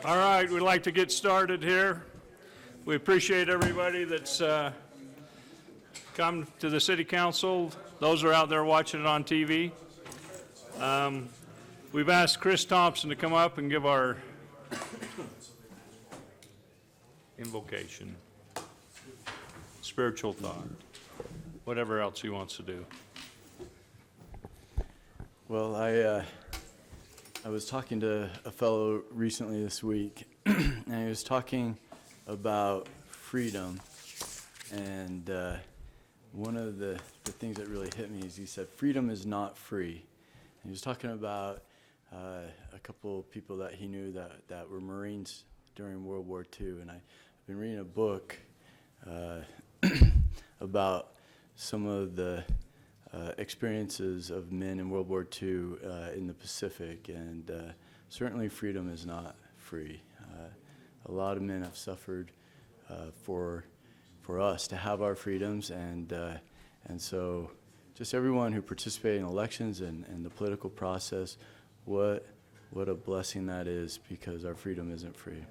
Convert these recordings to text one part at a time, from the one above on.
All right, we'd like to get started here. We appreciate everybody that's come to the City Council. Those are out there watching it on TV. We've asked Chris Thompson to come up and give our invocation, spiritual thought, whatever else he wants to do. Well, I was talking to a fellow recently this week, and he was talking about freedom, and one of the things that really hit me is he said, freedom is not free. And he was talking about a couple of people that he knew that were Marines during World War II, and I've been reading a book about some of the experiences of men in World War II in the Pacific, and certainly freedom is not free. A lot of men have suffered for us to have our freedoms, and so just everyone who participated in elections and the political process, what a blessing that is, because our freedom isn't free.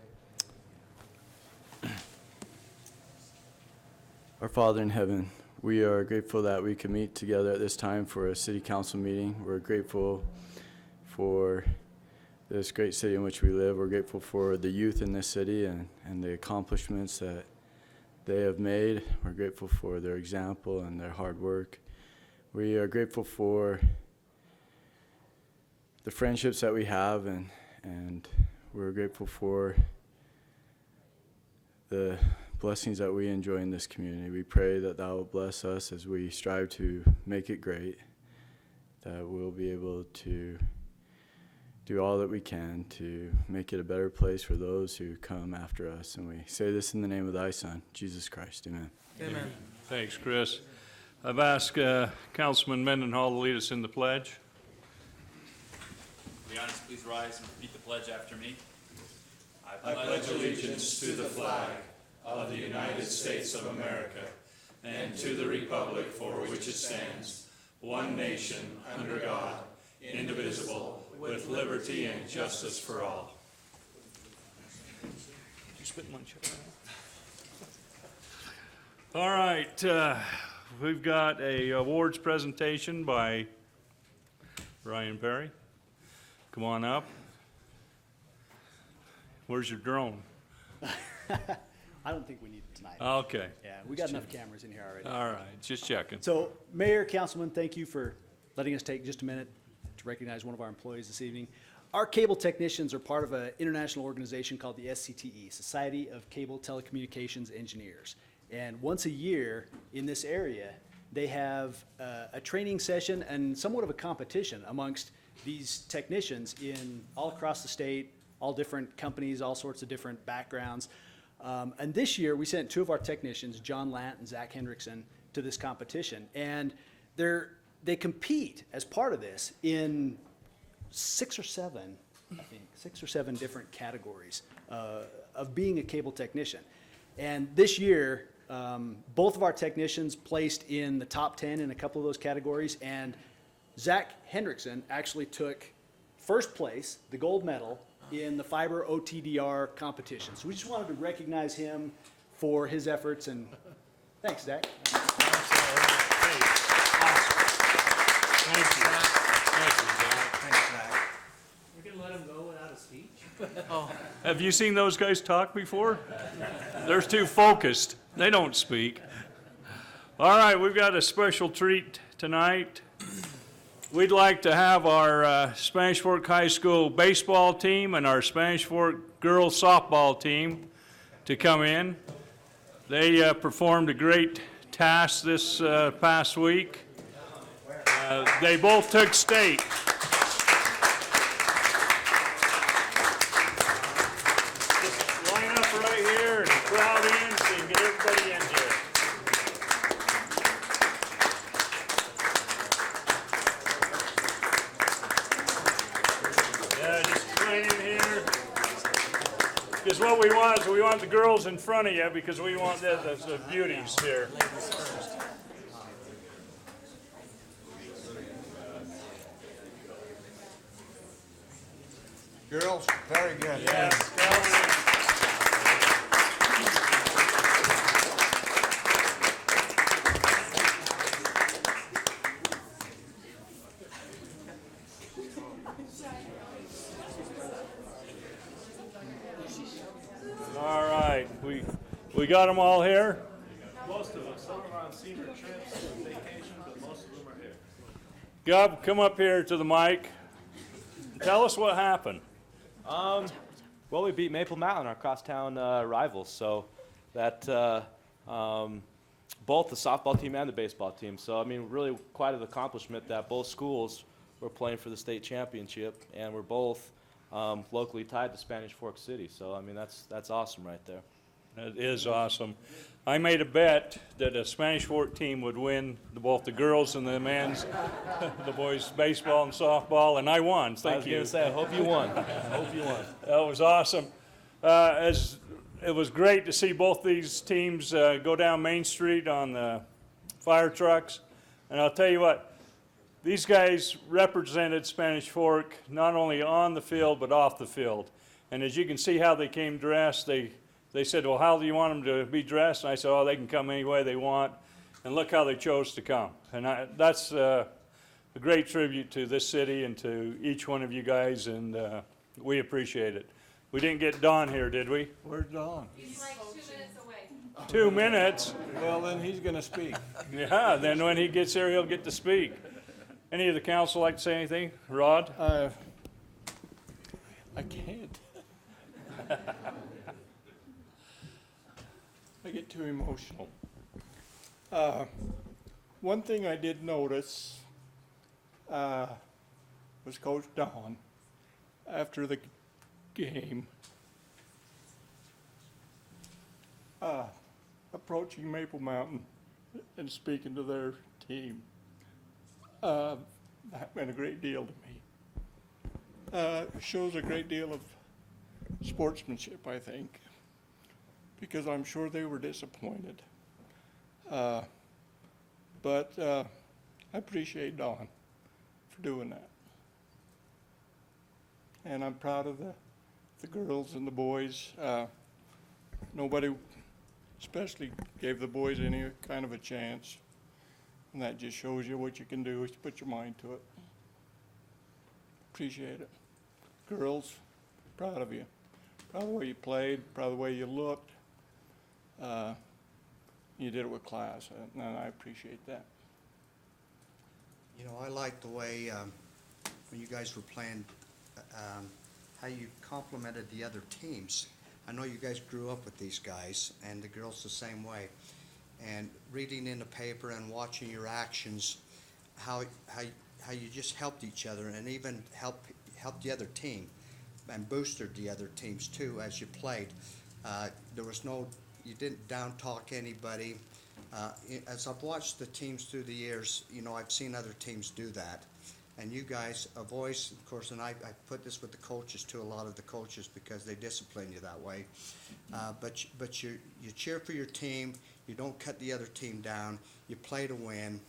Our Father in heaven, we are grateful that we can meet together at this time for a city council meeting. We're grateful for this great city in which we live. We're grateful for the youth in this city and the accomplishments that they have made. We're grateful for their example and their hard work. We are grateful for the friendships that we have, and we're grateful for the blessings that we enjoy in this community. We pray that Thou will bless us as we strive to make it great, that we'll be able to do all that we can to make it a better place for those who come after us. And we say this in the name of Thy Son, Jesus Christ. Amen. Amen. Thanks, Chris. I've asked Councilman Mendenhall to lead us in the pledge. Be honest, please rise and repeat the pledge after me. I pledge allegiance to the flag of the United States of America and to the republic for which it stands, one nation, under God, indivisible, with liberty and justice for all. All right, we've got a awards presentation by Ryan Perry. Come on up. Where's your drone? I don't think we need it tonight. Okay. Yeah, we got enough cameras in here already. All right, just checking. So, Mayor, Councilman, thank you for letting us take just a minute to recognize one of our employees this evening. Our cable technicians are part of an international organization called the SCTE, Society of Cable Telecommunications Engineers. And once a year in this area, they have a training session and somewhat of a competition amongst these technicians in all across the state, all different companies, all sorts of different backgrounds. And this year, we sent two of our technicians, John Lant and Zach Hendrickson, to this competition. And they compete as part of this in six or seven different categories of being a cable technician. And this year, both of our technicians placed in the top 10 in a couple of those categories. And Zach Hendrickson actually took first place, the gold medal, in the fiber OTDR competition. So we just wanted to recognize him for his efforts, and thanks, Zach. Thank you. Thanks, Zach. We're gonna let him go without a speech? Have you seen those guys talk before? They're too focused. They don't speak. All right, we've got a special treat tonight. We'd like to have our Spanish Fork High School baseball team and our Spanish Fork girls softball team to come in. They performed a great task this past week. They both took state. Just line up right here and crowd in so you can get everybody in here. Because what we want is we want the girls in front of you because we want the beauties here. Girls, very good. All right, we got them all here? Most of them. Some are on senior trips and vacation, but most of them are here. Gov, come up here to the mic. Tell us what happened. Well, we beat Maple Mountain, our crosstown rivals. So that both the softball team and the baseball team. So I mean, really quite an accomplishment that both schools were playing for the state championship, and we're both locally tied to Spanish Fork City. So I mean, that's awesome right there. That is awesome. I made a bet that a Spanish Fork team would win both the girls and the men's, the boys' baseball and softball, and I won. I was Thank you. gonna say, I hope you won. I hope you won. That was awesome. As it was great to see both these teams go down Main Street on the fire trucks. And I'll tell you what, these guys represented Spanish Fork not only on the field but off the field. And as you can see how they came dressed, they said, well, how do you want them to be dressed? And I said, oh, they can come any way they want. And look how they chose to come. And that's a great tribute to this city and to each one of you guys, and we appreciate it. We didn't get Don here, did we? Where's Don? He's like 2 minutes away. 2 minutes? Well, then he's gonna speak. Yeah, then when he gets here, he'll get to speak. Any of the council like to say anything? Rod? I can't. I get too emotional. One thing I did notice was Coach Don after the game approaching Maple Mountain and speaking to their team. That meant a great deal to me. Shows a great deal of sportsmanship, I think, because I'm sure they were disappointed. But I appreciate Don for doing that. And I'm proud of the girls and the boys. Nobody especially gave the boys any kind of a chance. And that just shows you what you can do if you put your mind to it. Appreciate it. Girls, proud of you. Proud of the way you played, proud of the way you looked. You did it with class, and I appreciate that. You know, I like the way, when you guys were playing, how you complimented the other teams. I know you guys grew up with these guys, and the girls the same way. And reading in the paper and watching your actions, how you just helped each other, and even helped the other team, and boosted the other teams too as you played. There was you didn't down talk anybody. As I've watched the teams through the years, you know, I've seen other teams do that. And you guys, a voice, of course, and I put this with the coaches too, a lot of the coaches, because they discipline you that way. But you cheer for your team, you don't cut the other team down, you play to win.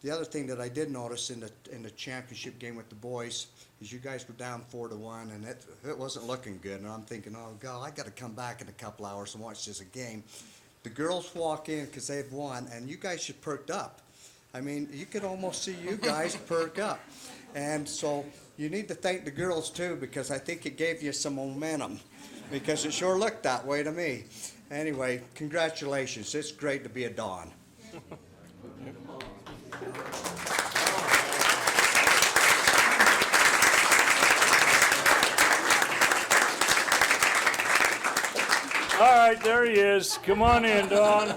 The other thing that I did notice in the championship game with the boys is you guys were down 4-1, and it wasn't looking good. And I'm thinking, oh God, I got to come back in a couple hours and watch this game. The girls walk in because they've won, and you guys just perked up. I mean, you could almost see you guys perk up. And so you need to thank the girls too, because I think it gave you some momentum, because it sure looked that way to me. Anyway, congratulations. It's great to be a Don. All right, there he is. Come on in, Don.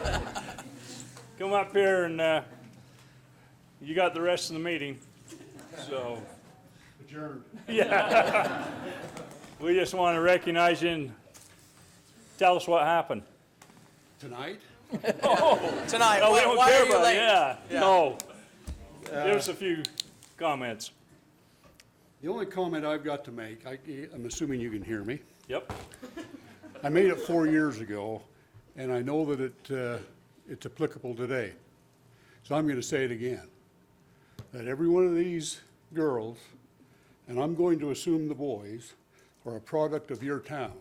Come up here, and you got the rest of the meeting. So, Adjourned. yeah. We just want to recognize you and tell us what happened. Tonight? Tonight, No, we don't why care are you about it. late? Yeah, no. Give us a few comments. The only comment I've got to make, I'm assuming you can hear me. Yep. I made it 4 years ago, and I know that it's applicable today. So I'm going to say it again. That every one of these girls and I'm going to assume the boys are a product of your town.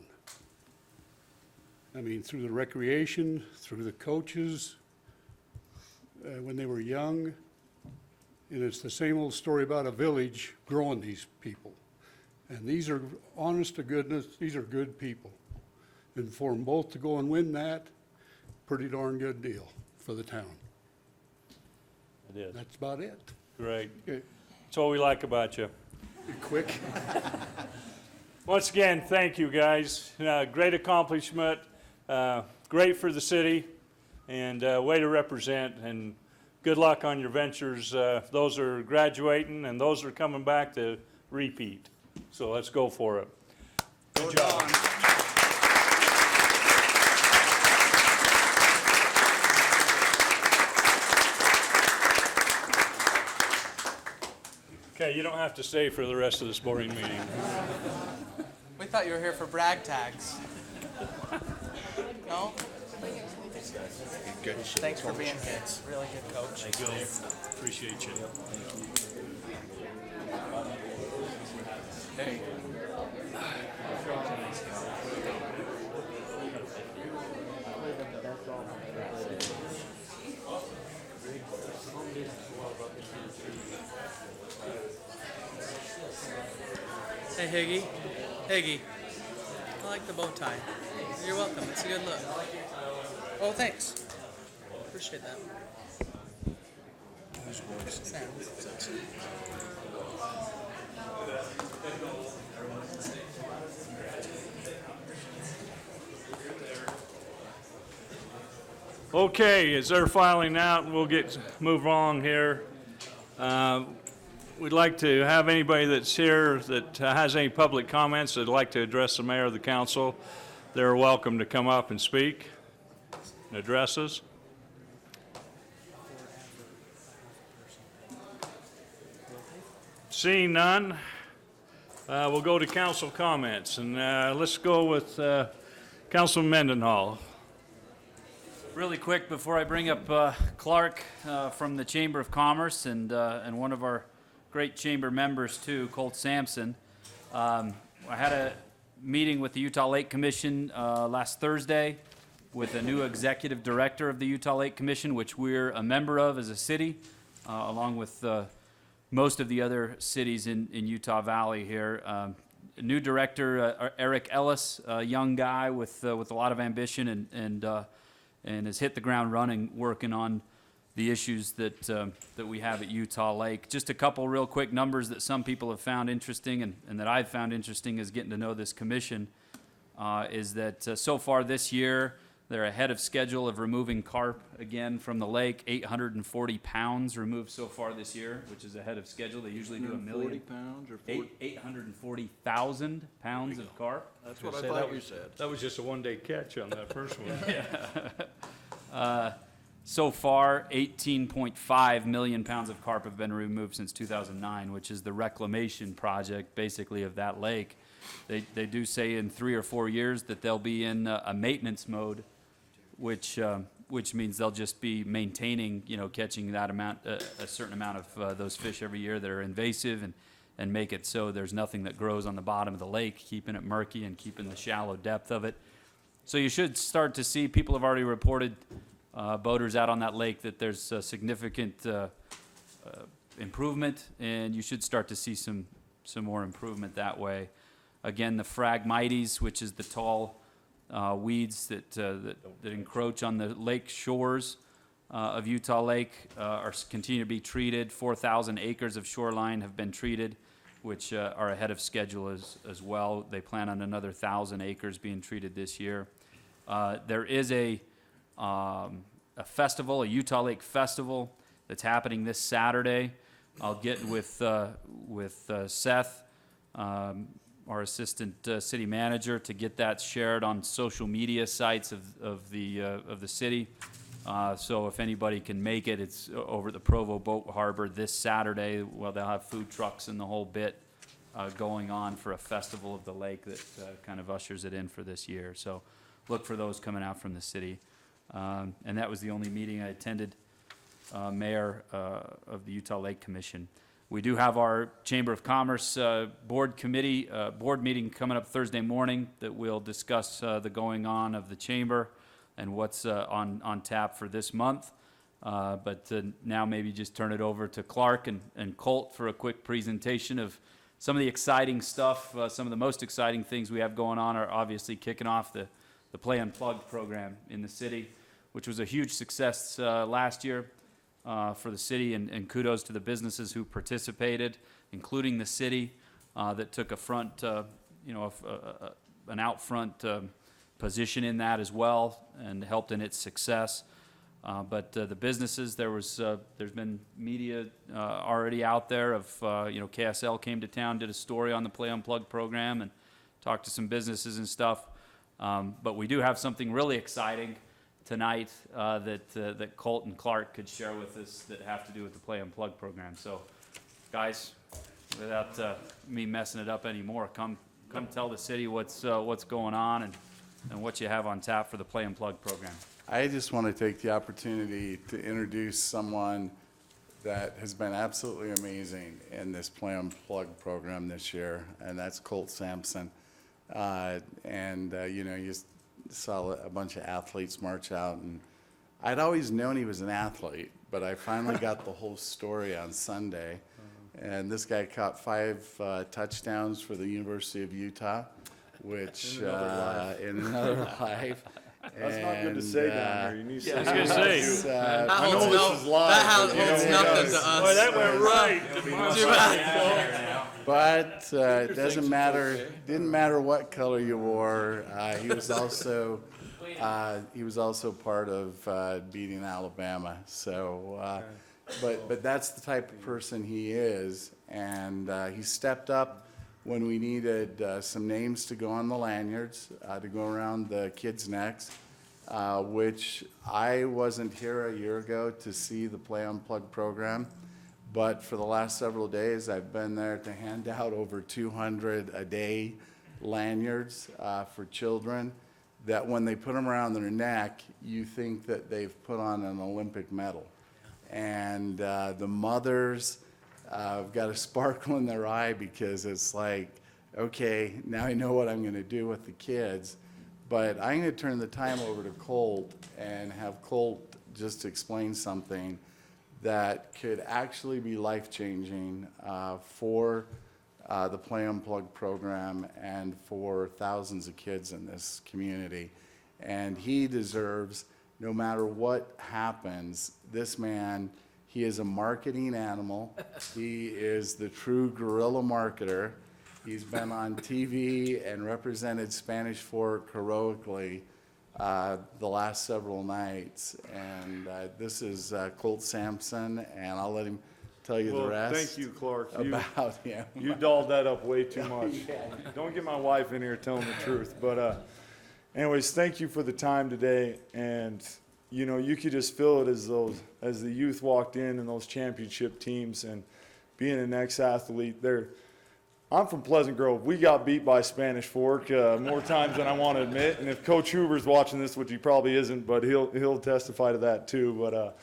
I mean, through the recreation, through the coaches, when they were young. And it's the same old story about a village growing these people. And these are, honest to goodness, these are good people. And for them both to go and win that, pretty darn good deal for the town. It is. That's about it. Great. Okay, That's what we like about you. quick. Once again, thank you, guys. Great accomplishment, great for the city, and way to represent, and good luck on your ventures. Those are graduating, and those are coming back to repeat. So let's go for it. Good job. Okay, you don't have to stay for the rest of this boring meeting. We thought you were here for brag tags. No? Thanks for being here. Really good coach. Thank you. Appreciate you. Hey. Hey, Higgy. Higgy. I like the bow tie. You're welcome. It's a good look. Oh, thanks. Appreciate that. Sam. Okay, as they're filing out, we'll move on here. We'd like to have anybody that's here that has any public comments that'd like to address the mayor of the council. They're welcome to come up and speak and address us. Seeing none, we'll go to council comments, and let's go with Councilman Mendenhall. Really quick, before I bring up Clark from the Chamber of Commerce and one of our great chamber members too, Colt Sampson. I had a meeting with the Utah Lake Commission last Thursday with a new executive director of the Utah Lake Commission, which we're a member of as a city, along with most of the other cities in Utah Valley here. A new director, Eric Ellis, a young guy with a lot of ambition and has hit the ground running, working on the issues that we have at Utah Lake. Just a couple real quick numbers that some people have found interesting and that I've found interesting as getting to know this commission is that so far this year, they're ahead of schedule of removing carp again from the lake. 840 pounds removed so far this year, which is ahead of schedule. They usually do 1 million. pounds or 840,000 pounds of carp. That's what I thought you said. That was just a one-day catch on that first one. So far, 18.5 million pounds of carp have been removed since 2009, which is the reclamation project, basically, of that lake. They do say in 3 or 4 years that they'll be in a maintenance mode, which means they'll just be maintaining, catching that amount, a certain amount of those fish every year that are invasive, and make it so there's nothing that grows on the bottom of the lake, keeping it murky and keeping the shallow depth of it. So you should start to see, people have already reported, boaters out on that lake, that there's a significant improvement, and you should start to see some more improvement that way. Again, the Phragmites, which is the tall weeds that encroach on the lake shores of Utah Lake, continue to be treated. 4,000 acres of shoreline have been treated, which are ahead of schedule as well. They plan on another 1,000 acres being treated this year. There is a festival, a Utah Lake Festival, that's happening this Saturday. I'll get with Seth, our assistant city manager, to get that shared on social media sites of the city. So if anybody can make it, it's over at the Provo Boat Harbor this Saturday. Well, they'll have food trucks and the whole bit going on for a festival of the lake that kind of ushers it in for this year. So look for those coming out from the city. And that was the only meeting I attended, Mayor of the Utah Lake Commission. We do have our Chamber of Commerce board meeting coming up Thursday morning that will discuss the going on of the chamber and what's on tap for this month. But now maybe just turn it over to Clark and Colt for a quick presentation of some of the exciting stuff. Some of the most exciting things we have going on are obviously kicking off the Play Unplugged program in the city, which was a huge success last year for the city, and kudos to the businesses who participated, including the city that took a front, an out front position in that as well and helped in its success. But the businesses, there's been media already out there of, KSL came to town, did a story on the Play Unplugged program and talked to some businesses and stuff. But we do have something really exciting tonight that Colt and Clark could share with us that have to do with the Play Unplugged program. So, guys, without me messing it up anymore, come tell the city what's going on and what you have on tap for the Play Unplugged program. I just want to take the opportunity to introduce someone that has been absolutely amazing in this Play Unplugged program this year, and that's Colt Sampson. You saw a bunch of athletes march out, and I'd always known he was an athlete, but I finally got the whole story on Sunday. And this guy caught 5 touchdowns for the University of Utah, which in another life. That's not good to say down here. You need to say. I was gonna say. That I know holds this is live. that but you holds know, nothing guys- to us. Boy, that went right. Too bad. But it doesn't matter. Didn't matter what color you wore. He was also part of beating Alabama. So, but that's the type of person he is, and he stepped up when we needed some names to go on the lanyards to go around the kids' necks, which I wasn't here a year ago to see the Play Unplugged program. But for the last several days, I've been there to hand out over 200 a day lanyards for children that when they put them around their neck, you think that they've put on an Olympic medal. And the mothers have got a sparkle in their eye because it's like, okay, now I know what I'm going to do with the kids. But I'm going to turn the time over to Colt and have Colt just explain something that could actually be life-changing for the Play Unplugged program and for thousands of kids in this community. And he deserves, no matter what happens, this man, he is a marketing animal. He is the true guerrilla marketer. He's been on TV and represented Spanish Fork heroically the last several nights. And this is Colt Sampson, and I'll let him tell you the rest. Thank you, Clark. About him. You dolled that up way too much. Don't get my wife in here telling the truth. But anyways, thank you for the time today. And you could just feel it as the youth walked in and those championship teams, and being an ex-athlete there. I'm from Pleasant Grove. We got beat by Spanish Fork more times than I want to admit. And if Coach Hoover's watching this, which he probably isn't, but he'll testify to that too. But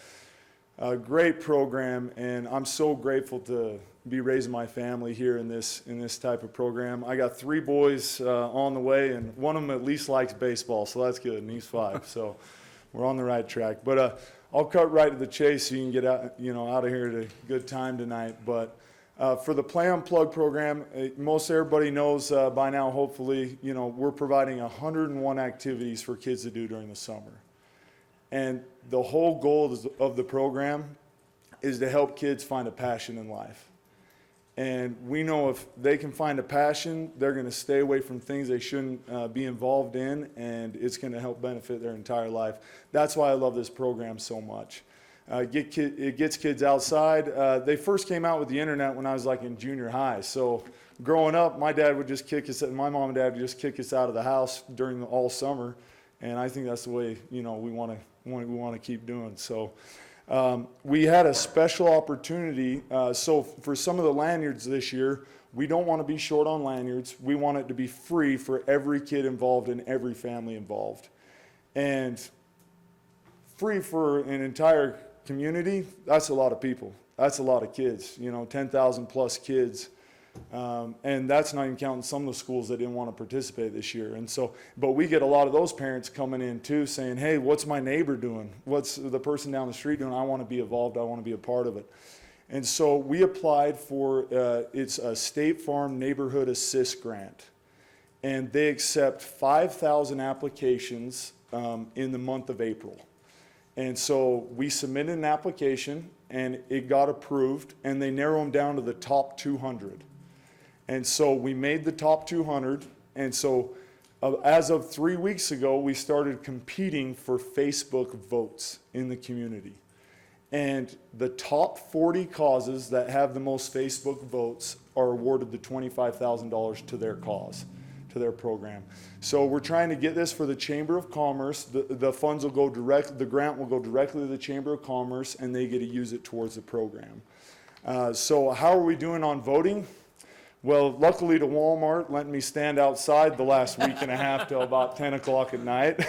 a great program, and I'm so grateful to be raising my family here in this type of program. I got 3 boys on the way, and one of them at least likes baseball, so that's good. And he's 5, so we're on the right track. But I'll cut right to the chase so you can get out of here at a good time tonight. But for the Play Unplugged program, most everybody knows by now, hopefully, we're providing 101 activities for kids to do during the summer. And the whole goal of the program is to help kids find a passion in life. And we know if they can find a passion, they're going to stay away from things they shouldn't be involved in, and it's going to help benefit their entire life. That's why I love this program so much. It gets kids outside. They first came out with the internet when I was like in junior high. So growing up, my mom and dad would just kick us out of the house during all summer, and I think that's the way we want to keep doing. So we had a special opportunity. So for some of the lanyards this year, we don't want to be short on lanyards. We want it to be free for every kid involved and every family involved, and free for an entire community. That's a lot of people. that's a lot of kids, 10,000 plus kids. And that's not even counting some of the schools that didn't want to participate this year. And so, but we get a lot of those parents coming in too saying, hey, what's my neighbor doing? What's the person down the street doing? I want to be involved. I want to be a part of it. And so we applied for, it's a State Farm Neighborhood Assist Grant. And they accept 5,000 applications in the month of April. And so we submitted an application and it got approved, and they narrow them down to the top 200. And so we made the top 200. And so as of 3 weeks ago, we started competing for Facebook votes in the community. And the top 40 causes that have the most Facebook votes are awarded the $25,000 to their cause, to their program. So we're trying to get this for the Chamber of Commerce. The funds will go direct, the grant will go directly to the Chamber of Commerce, and they get to use it towards the program. So how are we doing on voting? Well, luckily to Walmart let me stand outside the last week and a half till about 10 o'clock at night.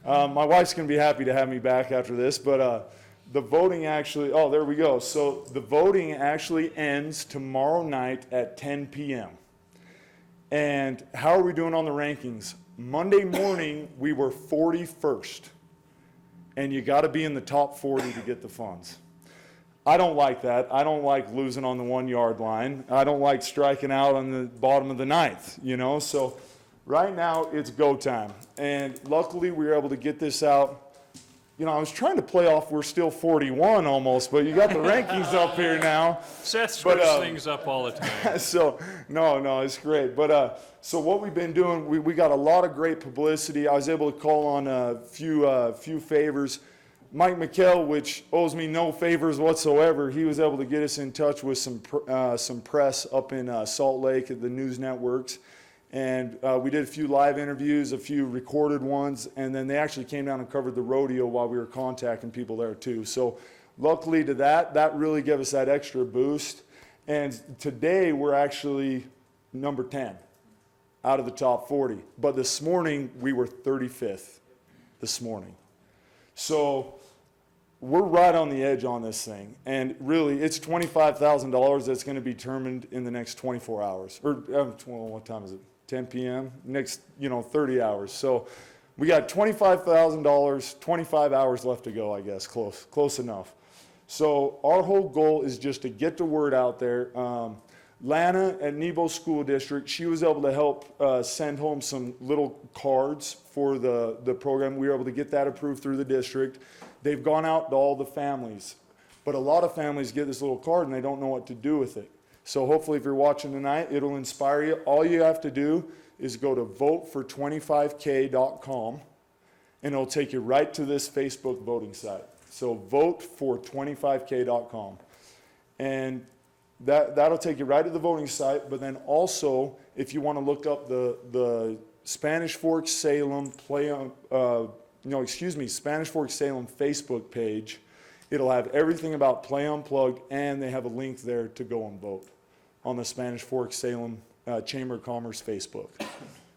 My wife's gonna be happy to have me back after this, but the voting actually, oh, there we go. So the voting actually ends tomorrow night at 10 p.m. And how are we doing on the rankings? Monday morning, we were 41st. And you got to be in the top 40 to get the funds. I don't like that. I don't like losing on the 1 yard line. I don't like striking out on the bottom of the ninth, So right now, it's go time. And luckily, we were able to get this out. I was trying to play off we're still 41 almost, but you got the rankings up here now. Seth screws things up all the time. So, no, it's great. But so what we've been doing, we got a lot of great publicity. I was able to call on a few favors. Mike McKell, which owes me no favors whatsoever, he was able to get us in touch with some press up in Salt Lake at the news networks. And we did a few live interviews, a few recorded ones, and then they actually came down and covered the rodeo while we were contacting people there too. So luckily to that really gave us that extra boost. And today we're actually number 10 out of the top 40. But this morning we were 35th this morning. So we're right on the edge on this thing. And really, it's $25,000 that's going to be determined in the next 24 hours. Or, what time is it? 10 p.m. Next, 30 hours. So we got $25,000, 25 hours left to go, I guess. Close enough. So our whole goal is just to get the word out there. Lana at Nebo School District, she was able to help send home some little cards for the program. We were able to get that approved through the district. They've gone out to all the families. But a lot of families get this little card and they don't know what to do with it. So hopefully if you're watching tonight, it'll inspire you. All you have to do is go to votefor25k.com and it'll take you right to this Facebook voting site. So votefor25k.com. And that'll take you right to the voting site, but then also if you want to look up the Spanish Fork Salem Spanish Fork Salem Facebook page, it'll have everything about Play Unplugged, and they have a link there to go and vote on the Spanish Fork Salem Chamber of Commerce Facebook.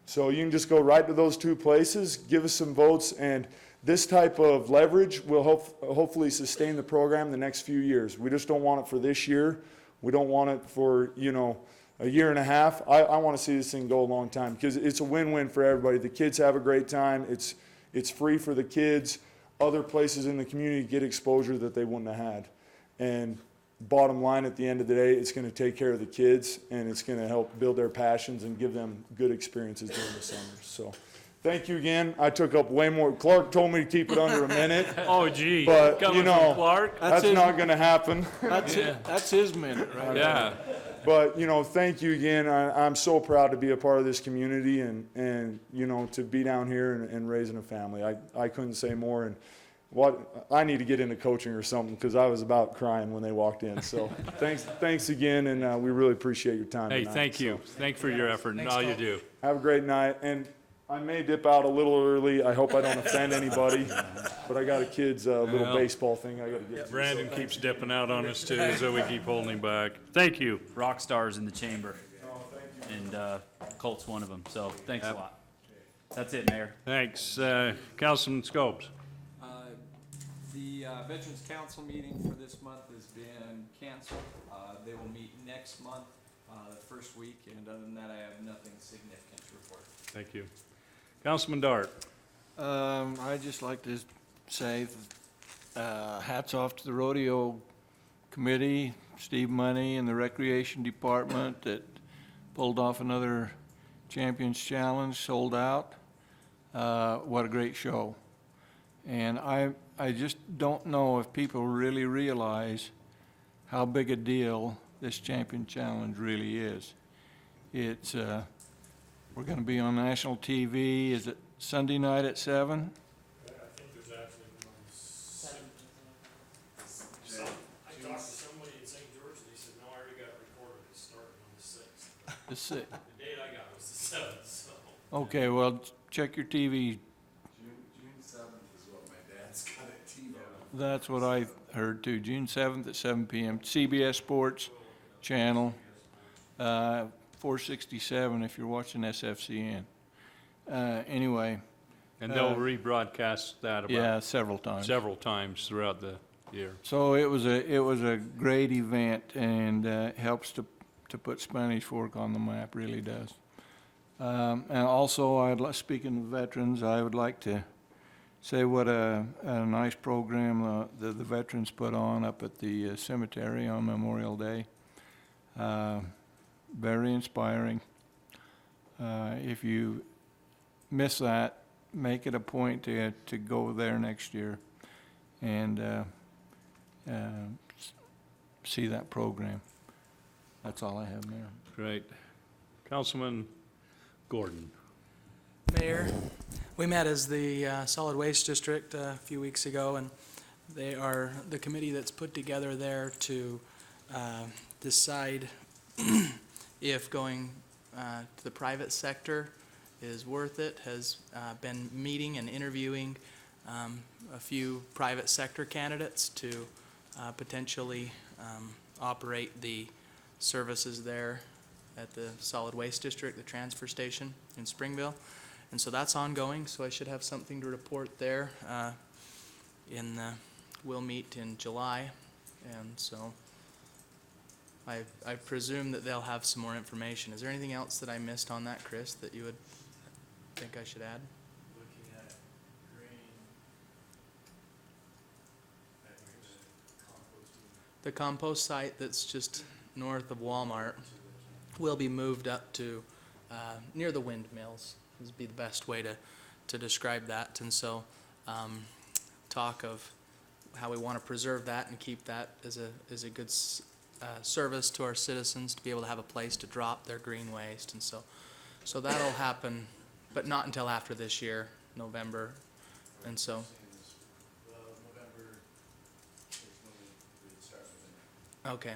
So you can just go right to those two places, give us some votes, and this type of leverage will hopefully sustain the program the next few years. We just don't want it for this year. We don't want it for, a year and a half. I want to see this thing go a long time because it's a win-win for everybody. The kids have a great time. It's free for the kids. Other places in the community get exposure that they wouldn't have had. And bottom line, at the end of the day, it's going to take care of the kids and it's going to help build their passions and give them good experiences during the summer. So thank you again. I took up way more. Clark told me to keep it under a minute. Oh, gee. But, Coming from Clark? that's not going to happen. That's his minute, right? Yeah. But, thank you again. I'm so proud to be a part of this community and to be down here and raising a family. I couldn't say more. And I need to get into coaching or something because I was about crying when they walked in. So thanks again, and we really appreciate your time Hey, tonight. thank you. Thanks for your effort and all you do. Have a great night. And I may dip out a little early. I hope I don't offend anybody. But I got a kid's little Well, baseball thing I got to get to. Brandon keeps dipping out on us too, so we keep holding him back. Thank you. Rock stars in the chamber. And Colt's one of them, so thanks a lot. That's it, Mayor. Thanks. Councilman Scopes. The Veterans Council meeting for this month has been canceled. They will meet next month, the first week, and other than that, I have nothing significant to report. Thank you. Councilman Dart. I'd just like to say, hats off to the rodeo committee, Steve Money and the Recreation Department that pulled off another Champions Challenge, sold out. What a great show. And I just don't know if people really realize how big a deal this Champion Challenge really is. It's, we're gonna be on national TV. Is it Sunday night at 7? I think there's actually one on 7. I talked to somebody in St. George, and they said, no, I already got it recorded, it's starting on the 6th. The 6th. The date I got was the 7th, so. Okay, well, check your TV. June 7th is what my dad's got at T-Mobile. That's what I heard too, June 7th at 7 p.m. CBS Sports Channel, 467 if you're watching SFCN. Anyway. And they'll rebroadcast that Yeah, about several times. several times throughout the year. So it was a great event, and helps to put Spanish Fork on the map, really does. And also, speaking of veterans, I would like to say what a nice program the veterans put on up at the cemetery on Memorial Day. Very inspiring. If you miss that, make it a point to go there next year and see that program. That's all I have, Mayor. Great. Councilman Gordon. Mayor, we met as the Solid Waste District a few weeks ago, and they are the committee that's put together there to decide if going to the private sector is worth it, has been meeting and interviewing a few private sector candidates to potentially operate the services there at the Solid Waste District, the transfer station in Springville. And so that's ongoing, so I should have something to report there. We'll meet in July, and so I presume that they'll have some more information. Is there anything else that I missed on that, Chris, that you would think I should add? Looking at The compost site that's just north of Walmart will be moved up to near the windmills, would be the best way to describe that. And so talk of how we want to preserve that and keep that as a good service to our citizens, to be able to have a place to drop their green waste. And so that'll happen, but not until after this year, November. And so okay,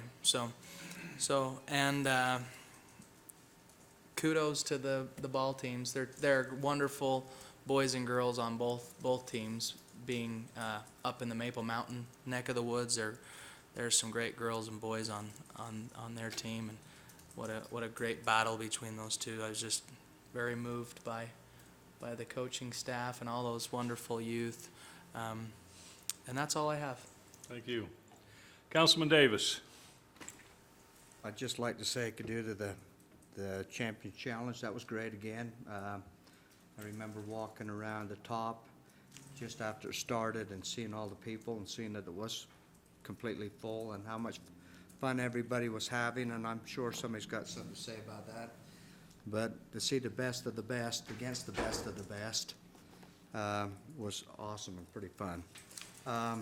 and kudos to the ball teams. They're wonderful boys and girls on both teams. Being up in the Maple Mountain neck of the woods, there's some great girls and boys on their team, and what a great battle between those two. I was just very moved by the coaching staff and all those wonderful youth, and that's all I have. Thank you. Councilman Davis. I'd just like to say adieu to the Champion Challenge. That was great again. I remember walking around the top just after it started and seeing all the people and seeing that it was completely full and how much fun everybody was having, and I'm sure somebody's got something to say about that. But to see the best of the best against the best of the best was awesome and pretty fun. I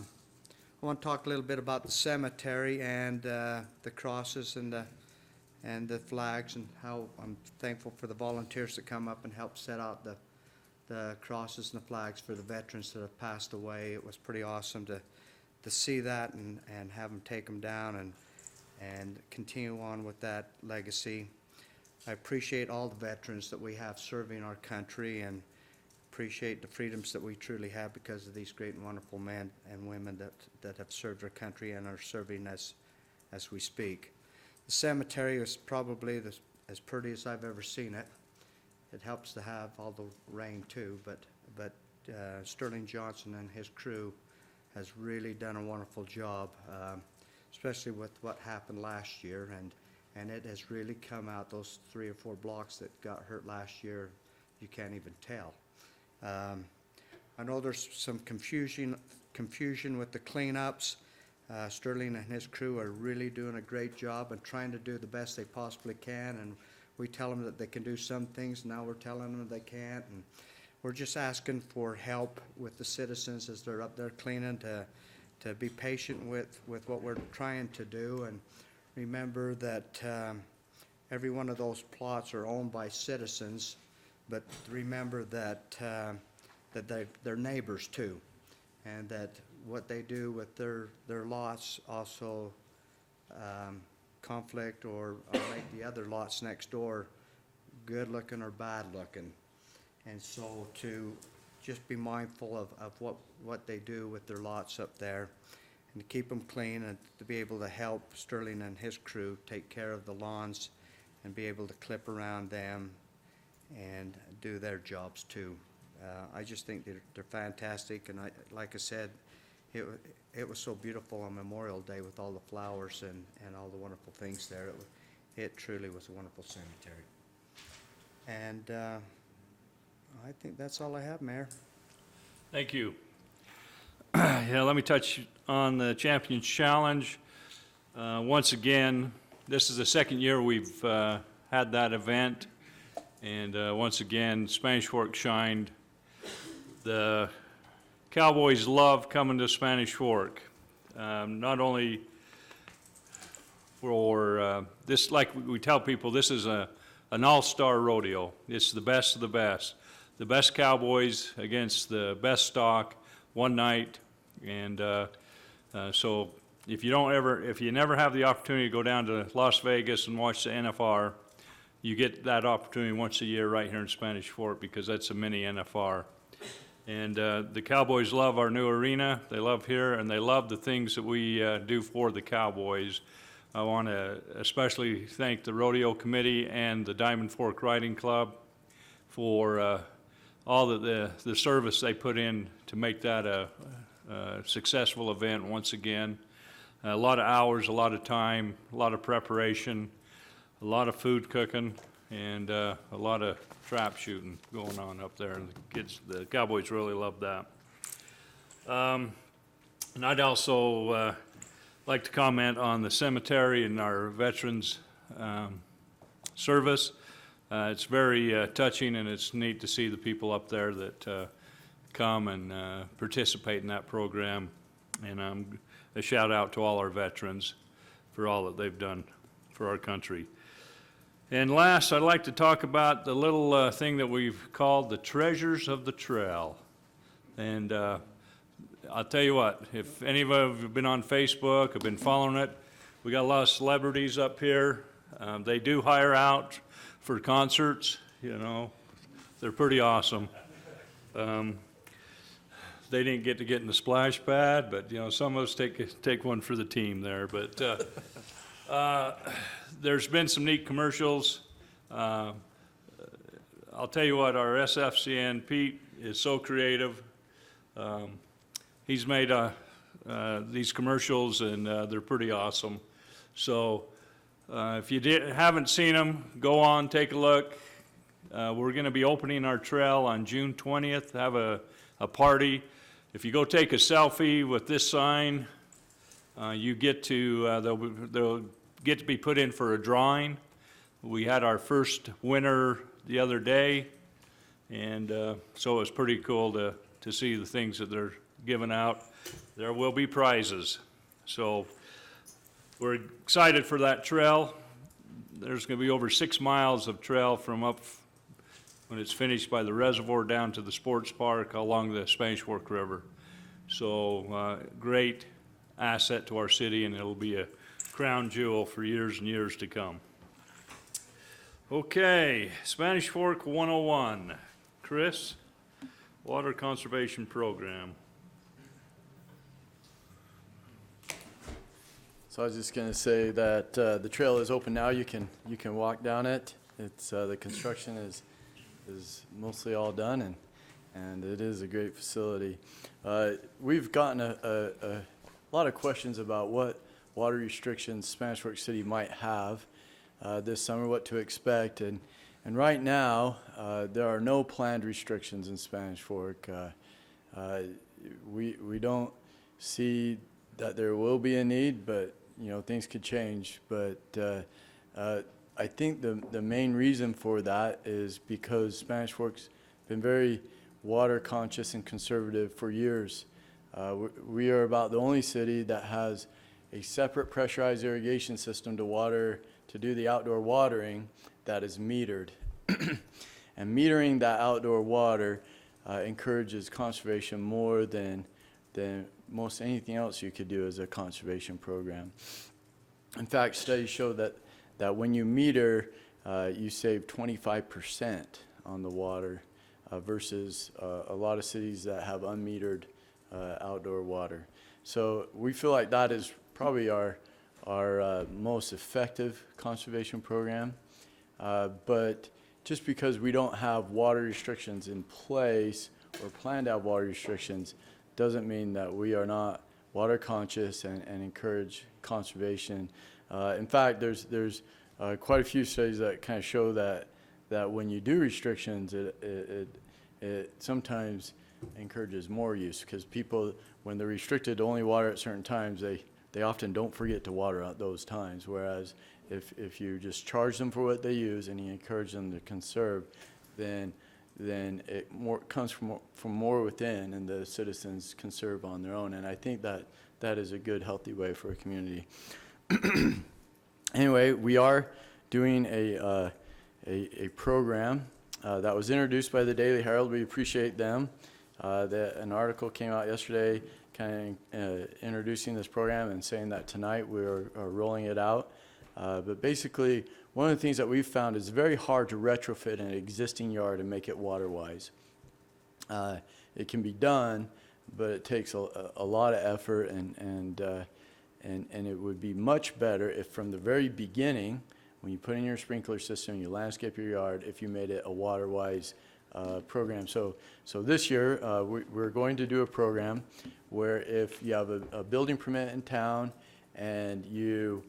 want to talk a little bit about the cemetery and the crosses and the flags, and how I'm thankful for the volunteers that come up and help set out the crosses and the flags for the veterans that have passed away. It was pretty awesome to see that and have them take them down and continue on with that legacy. I appreciate all the veterans that we have serving our country, and appreciate the freedoms that we truly have because of these great and wonderful men and women that have served our country and are serving as we speak. The cemetery is probably as pretty as I've ever seen it. It helps to have all the rain too, but Sterling Johnson and his crew has really done a wonderful job, especially with what happened last year, and it has really come out, those 3 or 4 blocks that got hurt last year, you can't even tell. I know there's some confusion with the cleanups. Sterling and his crew are really doing a great job and trying to do the best they possibly can, and we tell them that they can do some things, now we're telling them they can't, and we're just asking for help with the citizens as they're up there cleaning to be patient with what we're trying to do, and remember that every one of those plots are owned by citizens, but remember that they're neighbors too, and that what they do with their lots also conflict or make the other lots next door good looking or bad looking. And so to just be mindful of what they do with their lots up there and to keep them clean and to be able to help Sterling and his crew take care of the lawns and be able to clip around them and do their jobs too. I just think they're fantastic, and like I said, it was so beautiful on Memorial Day with all the flowers and all the wonderful things there. It truly was a wonderful cemetery. And I think that's all I have, Mayor. Thank you. Yeah, let me touch on the Champions Challenge. Once again, this is the second year we've had that event, and once again, Spanish Fork shined. The Cowboys love coming to Spanish Fork, not only for this, like we tell people, this is an all-star rodeo. It's the best of the best. The best cowboys against the best stock one night, and so if you never have the opportunity to go down to Las Vegas and watch the NFR, you get that opportunity once a year right here in Spanish Fork, because that's a mini NFR. And the Cowboys love our new arena. They love here, and they love the things that we do for the Cowboys. I want to especially thank the Rodeo Committee and the Diamond Fork Riding Club for all the service they put in to make that a successful event once again. A lot of hours, a lot of time, a lot of preparation, a lot of food cooking, and a lot of trap shooting going on up there. And the Cowboys really love that. And I'd also like to comment on the cemetery and our veterans service. It's very touching, and it's neat to see the people up there that come and participate in that program. And a shout out to all our veterans for all that they've done for our country. And last, I'd like to talk about the little thing that we've called the Treasures of the Trail. And I'll tell you what, if any of you have been on Facebook, have been following it, we got a lot of celebrities up here. They do hire out for concerts, you know. They're pretty awesome. They didn't get in the splash pad, but, you know, some of us take one for the team there. But there's been some neat commercials. I'll tell you what, our SFCN, Pete, is so creative. He's made these commercials, and they're pretty awesome. So if you haven't seen them, go on, take a look. We're going to be opening our trail on June 20th, have a party. If you go take a selfie with this sign, you get to, they'll get to be put in for a drawing. We had our first winner the other day, and so it was pretty cool to see the things that they're giving out. There will be prizes. So we're excited for that trail. There's going to be over 6 miles of trail from up when it's finished by the reservoir down to the sports park along the Spanish Fork River. So great asset to our city, and it'll be a crown jewel for years and years to come. Okay, Spanish Fork 101. Chris, Water Conservation Program. So I was just going to say that the trail is open now. You can walk down it. It's the construction is mostly all done, and it is a great facility. We've gotten a lot of questions about what water restrictions Spanish Fork City might have this summer, what to expect, and right now there are no planned restrictions in Spanish Fork. We don't see that there will be a need, but things could change. But I think the main reason for that is because Spanish Fork's been very water conscious and conservative for years. We are about the only city that has a separate pressurized irrigation system to do the outdoor watering that is metered. And metering that outdoor water encourages conservation more than most anything else you could do as a conservation program. In fact, studies show that when you meter, you save 25% on the water versus a lot of cities that have unmetered outdoor water. So we feel like that is probably our most effective conservation program. But just because we don't have water restrictions in place or plan to have water restrictions doesn't mean that we are not water conscious and encourage conservation. In fact, there's quite a few studies that kind of show that when you do restrictions, it sometimes encourages more use, because people, when they're restricted to only water at certain times, they often don't forget to water at those times. Whereas if you just charge them for what they use and you encourage them to conserve, then it comes from more within, and the citizens conserve on their own. And I think that is a good, healthy way for a community. Anyway, we are doing a program that was introduced by the Daily Herald. We appreciate them. An article came out yesterday kind of introducing this program and saying that tonight we are rolling it out. But basically, one of the things that we've found is very hard to retrofit an existing yard and make it water-wise. It can be done, but it takes a lot of effort, and it would be much better if from the very beginning, when you put in your sprinkler system, you landscape your yard, if you made it a water-wise program. So this year, we're going to do a program where if you have a building permit in town and you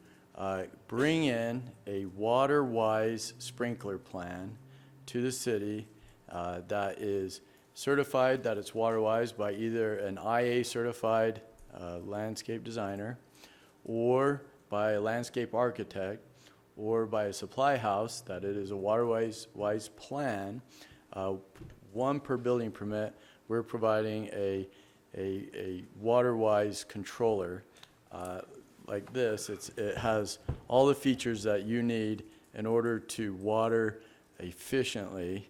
bring in a water-wise sprinkler plan to the city that is certified that it's water-wise by either an IA certified landscape designer, or by a landscape architect, or by a supply house that it is a water-wise plan, one per building permit, we're providing a water-wise controller like this. It has all the features that you need in order to water efficiently,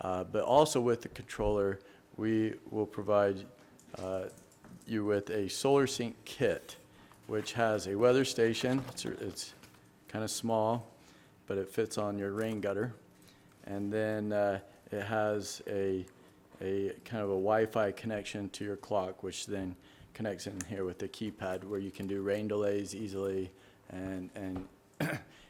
but also with the controller, we will provide you with a SolarSync kit, which has a weather station. It's kind of small, but it fits on your rain gutter. And then it has a kind of a Wi-Fi connection to your clock, which then connects in here with the keypad, where you can do rain delays easily, and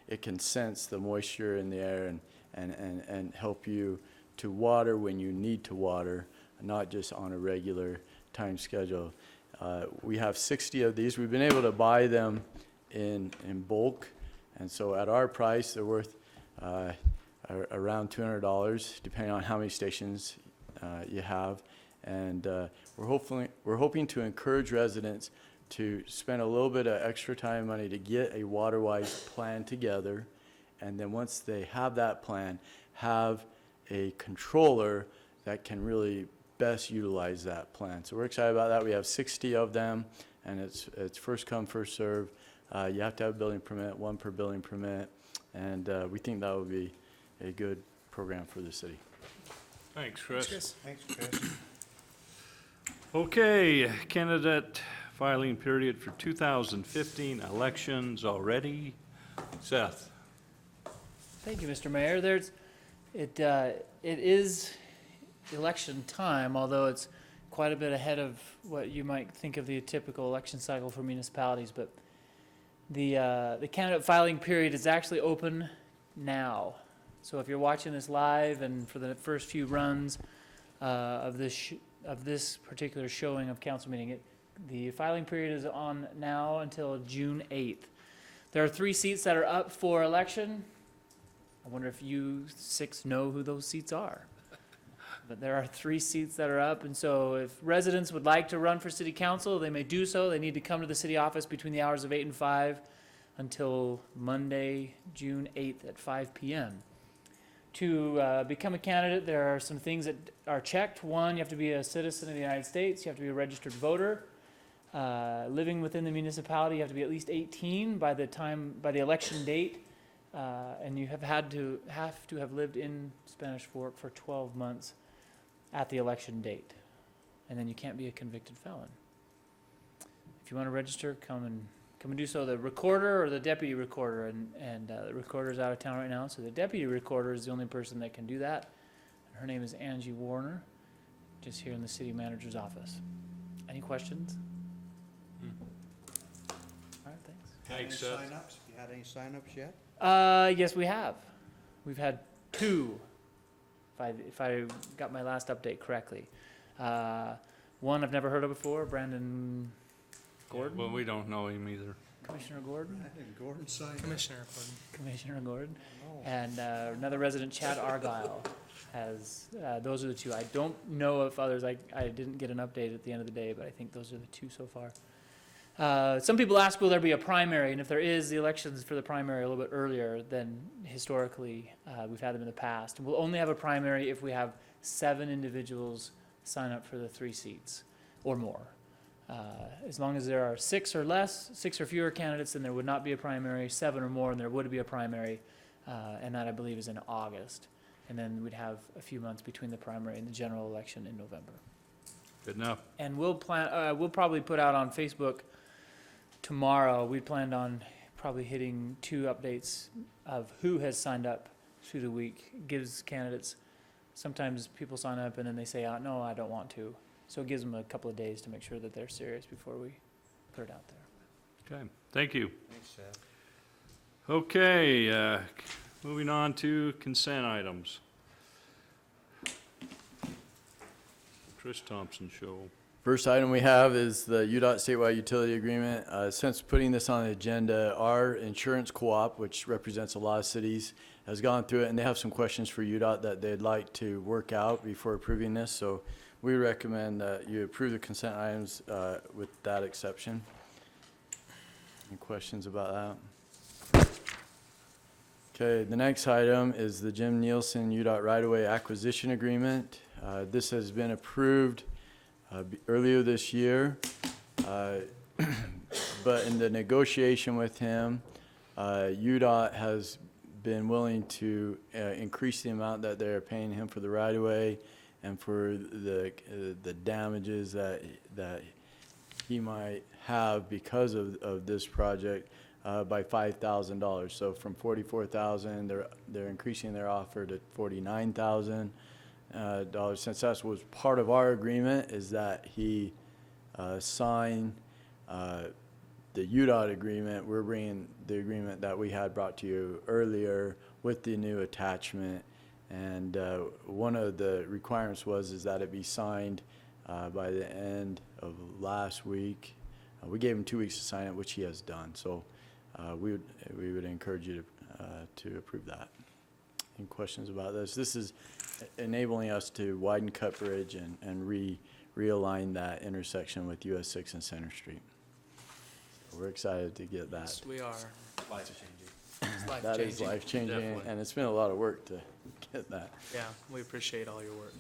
it can sense the moisture in the air and help you to water when you need to water, not just on a regular time schedule. We have 60 of these. We've been able to buy them in bulk, and so at our price, they're worth around $200, depending on how many stations you have. And we're hoping to encourage residents to spend a little bit of extra time and money to get a water-wise plan together, and then once they have that plan, have a controller that can really best utilize that plan. So we're excited about that. We have 60 of them, and it's first come, first serve. You have to have a building permit, one per building permit, and we think that would be a good program for the city. Thanks, Chris. Thanks, Chris. Okay, candidate filing period for 2015 elections already. Seth. Thank you, Mr. Mayor. It is election time, although it's quite a bit ahead of what you might think of the typical election cycle for municipalities. But the candidate filing period is actually open now. So if you're watching this live and for the first few runs, of this particular showing of council meeting. The filing period is on now until June 8th. There are 3 seats that are up for election. I wonder if you 6 know who those seats are. But there are 3 seats that are up, and so if residents would like to run for city council, they may do so. They need to come to the city office between the hours of 8 and 5 until Monday, June 8th at 5 p.m. To become a candidate, there are some things that are checked. One, you have to be a citizen of the United States. You have to be a registered voter. Living within the municipality, you have to be at least 18 by the election date, and you have to have lived in Spanish Fork for 12 months at the election date, and then you can't be a convicted felon. If you want to register, come and do so. The recorder or the deputy recorder, and the recorder's out of town right now, so the deputy recorder is the only person that can do that. Her name is Angie Warner, just here in the city manager's office. Any questions? All right, thanks. Thanks, Any Seth. sign-ups? You had any sign-ups yet? Yes, we have. We've had 2, if I got my last update correctly. One I've never heard of before, Brandon Gordon. Well, we don't know him either. Commissioner Gordon. Gordon signed up. Commissioner Gordon. And another resident, Chad Argyle, has. Those are the 2. I don't know if others. I didn't get an update at the end of the day, but I think those are the 2 so far. Some people ask, will there be a primary? And if there is, the elections for the primary are a little bit earlier than historically we've had them in the past. We'll only have a primary if we have 7 individuals sign up for the 3 seats or more. As long as there are 6 or less, 6 or fewer candidates, then there would not be a primary. 7 or more, and there would be a primary, and that I believe is in August. And then we'd have a few months between the primary and the general election in November. Good enough. And we'll probably put out on Facebook tomorrow. We planned on probably hitting 2 updates of who has signed up through the week. It gives candidates, sometimes people sign up and then they say, no, I don't want to. So it gives them a couple of days to make sure that they're serious before we put it out there. Okay, thank you. Thanks, Seth. Okay, moving on to consent items. Chris Thompson Show. First item we have is the UDOT statewide utility agreement. Since putting this on the agenda, our insurance co-op, which represents a lot of cities, has gone through it, and they have some questions for UDOT that they'd like to work out before approving this. So we recommend that you approve the consent items with that exception. Any questions about that? Okay, the next item is the Jim Nielsen UDOT right-of-way acquisition agreement. This has been approved earlier this year, but in the negotiation with him, UDOT has been willing to increase the amount that they're paying him for the right-of-way and for the damages that he might have because of this project by $5,000. So from $44,000, they're increasing their offer to $49,000. Since that was part of our agreement, is that he signed the UDOT agreement. We're bringing the agreement that we had brought to you earlier with the new attachment. And one of the requirements is that it be signed by the end of last week. We gave him 2 weeks to sign it, which he has done. So we would encourage you to approve that. Any questions about this? This is enabling us to widen Cut Bridge and realign that intersection with US 6 and Center Street. So we're excited to get that. Yes, we are. That is life-changing. life-changing, Definitely. and it's been a lot of work to get that. Yeah, we appreciate all your work.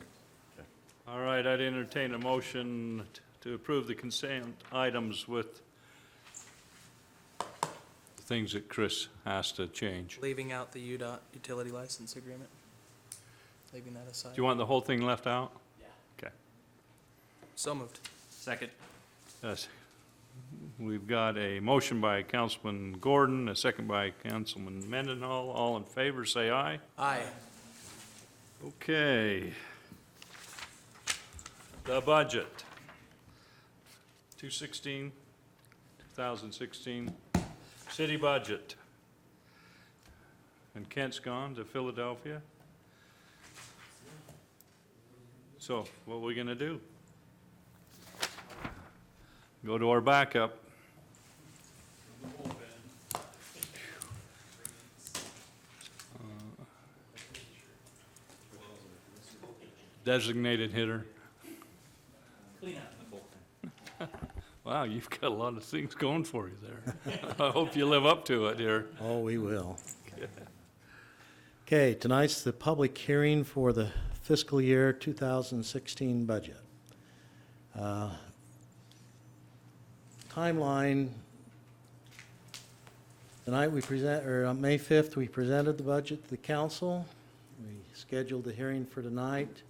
All right, I'd entertain a motion to approve the consent items with the things that Chris has to change. Leaving out the UDOT utility license agreement. Leaving that aside. Do you want the whole thing left out? Yeah. Okay. So moved. Second. Yes. We've got a motion by Councilman Gordon, a second by Councilman Mendenhall. All in favor, say aye. Aye. Okay. The budget. 2016, city budget. And Kent's gone to Philadelphia. So what are we gonna do? Go to our backup. Designated hitter. Clean out the bullpen. Wow, you've got a lot of things going for you there. I hope you live up to it here. Oh, we will. Okay, tonight's the public hearing for the fiscal year 2016 budget. Timeline, tonight we present, or on May 5th, we presented the budget to the council. We scheduled the hearing for tonight,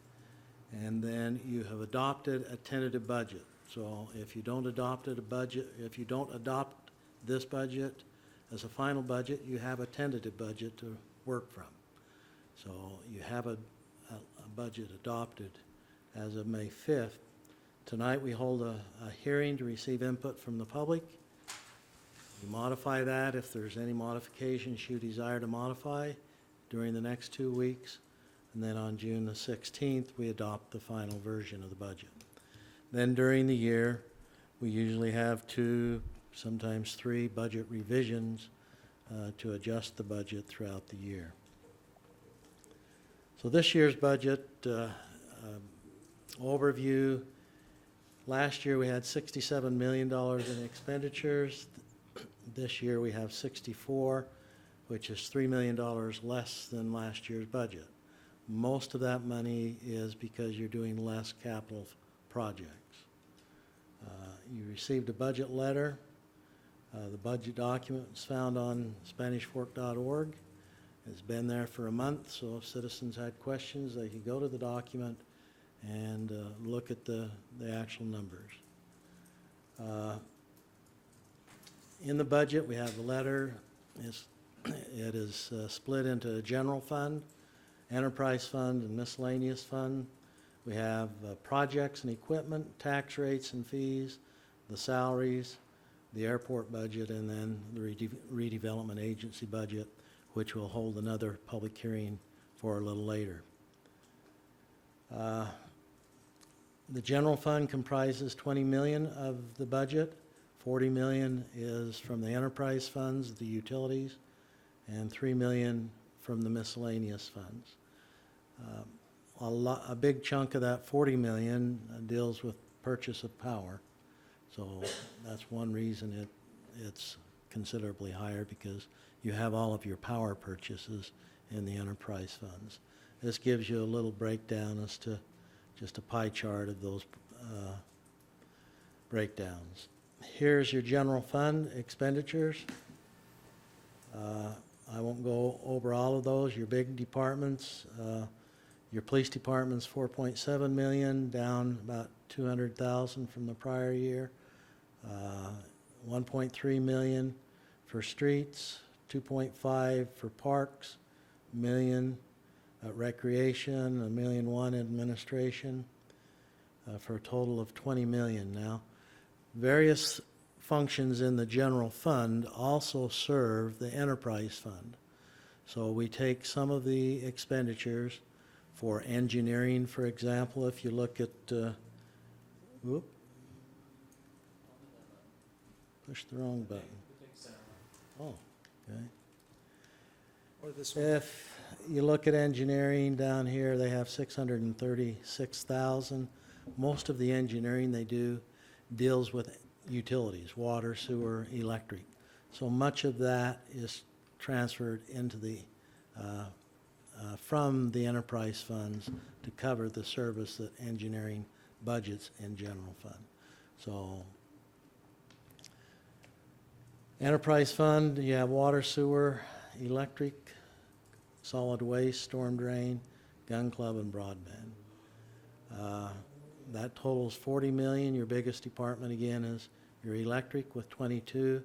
and then you have adopted a tentative budget. So if you don't adopt this budget as a final budget, you have a tentative budget to work from. So you have a budget adopted as of May 5th. Tonight we hold a hearing to receive input from the public. You modify that if there's any modifications you desire to modify during the next 2 weeks. And then on June the 16th, we adopt the final version of the budget. Then during the year, we usually have 2, sometimes 3 budget revisions to adjust the budget throughout the year. So this year's budget overview, last year we had $67 million in expenditures. This year we have 64, which is $3 million less than last year's budget. Most of that money is because you're doing less capital projects. You received a budget letter. The budget document is found on SpanishFork.org. It's been there for a month, so if citizens had questions, they could go to the document and look at the actual numbers. In the budget, we have the letter. It is split into a general fund, enterprise fund, and miscellaneous fund. We have projects and equipment, tax rates and fees, the salaries, the airport budget, and then the redevelopment agency budget, which will hold another public hearing for a little later. The general fund comprises $20 million of the budget. $40 million is from the enterprise funds, the utilities, and $3 million from the miscellaneous funds. A big chunk of that $40 million deals with purchase of power. So that's one reason it's considerably higher, because you have all of your power purchases in the enterprise funds. This gives you a little breakdown as to just a pie chart of those breakdowns. Here's your general fund expenditures. I won't go over all of those. Your big departments, your police department's $4.7 million, down about $200,000 from the prior year. $1.3 million for streets, $2.5 for parks, $1 million recreation, $1.1 million administration, for a total of $20 million. Now, various functions in the general fund also serve the enterprise fund. So we take some of the expenditures for engineering, for example. If you look at, push the wrong button. Oh, okay. Or this one. If you look at engineering down here, they have $636,000. Most of the engineering they do deals with utilities, water, sewer, electric. So much of that is transferred into the from the enterprise funds to cover the service that engineering budgets in general fund. So enterprise fund, you have water, sewer, electric, solid waste, storm drain, gun club, and broadband. That totals $40 million. Your biggest department again is your electric with 22,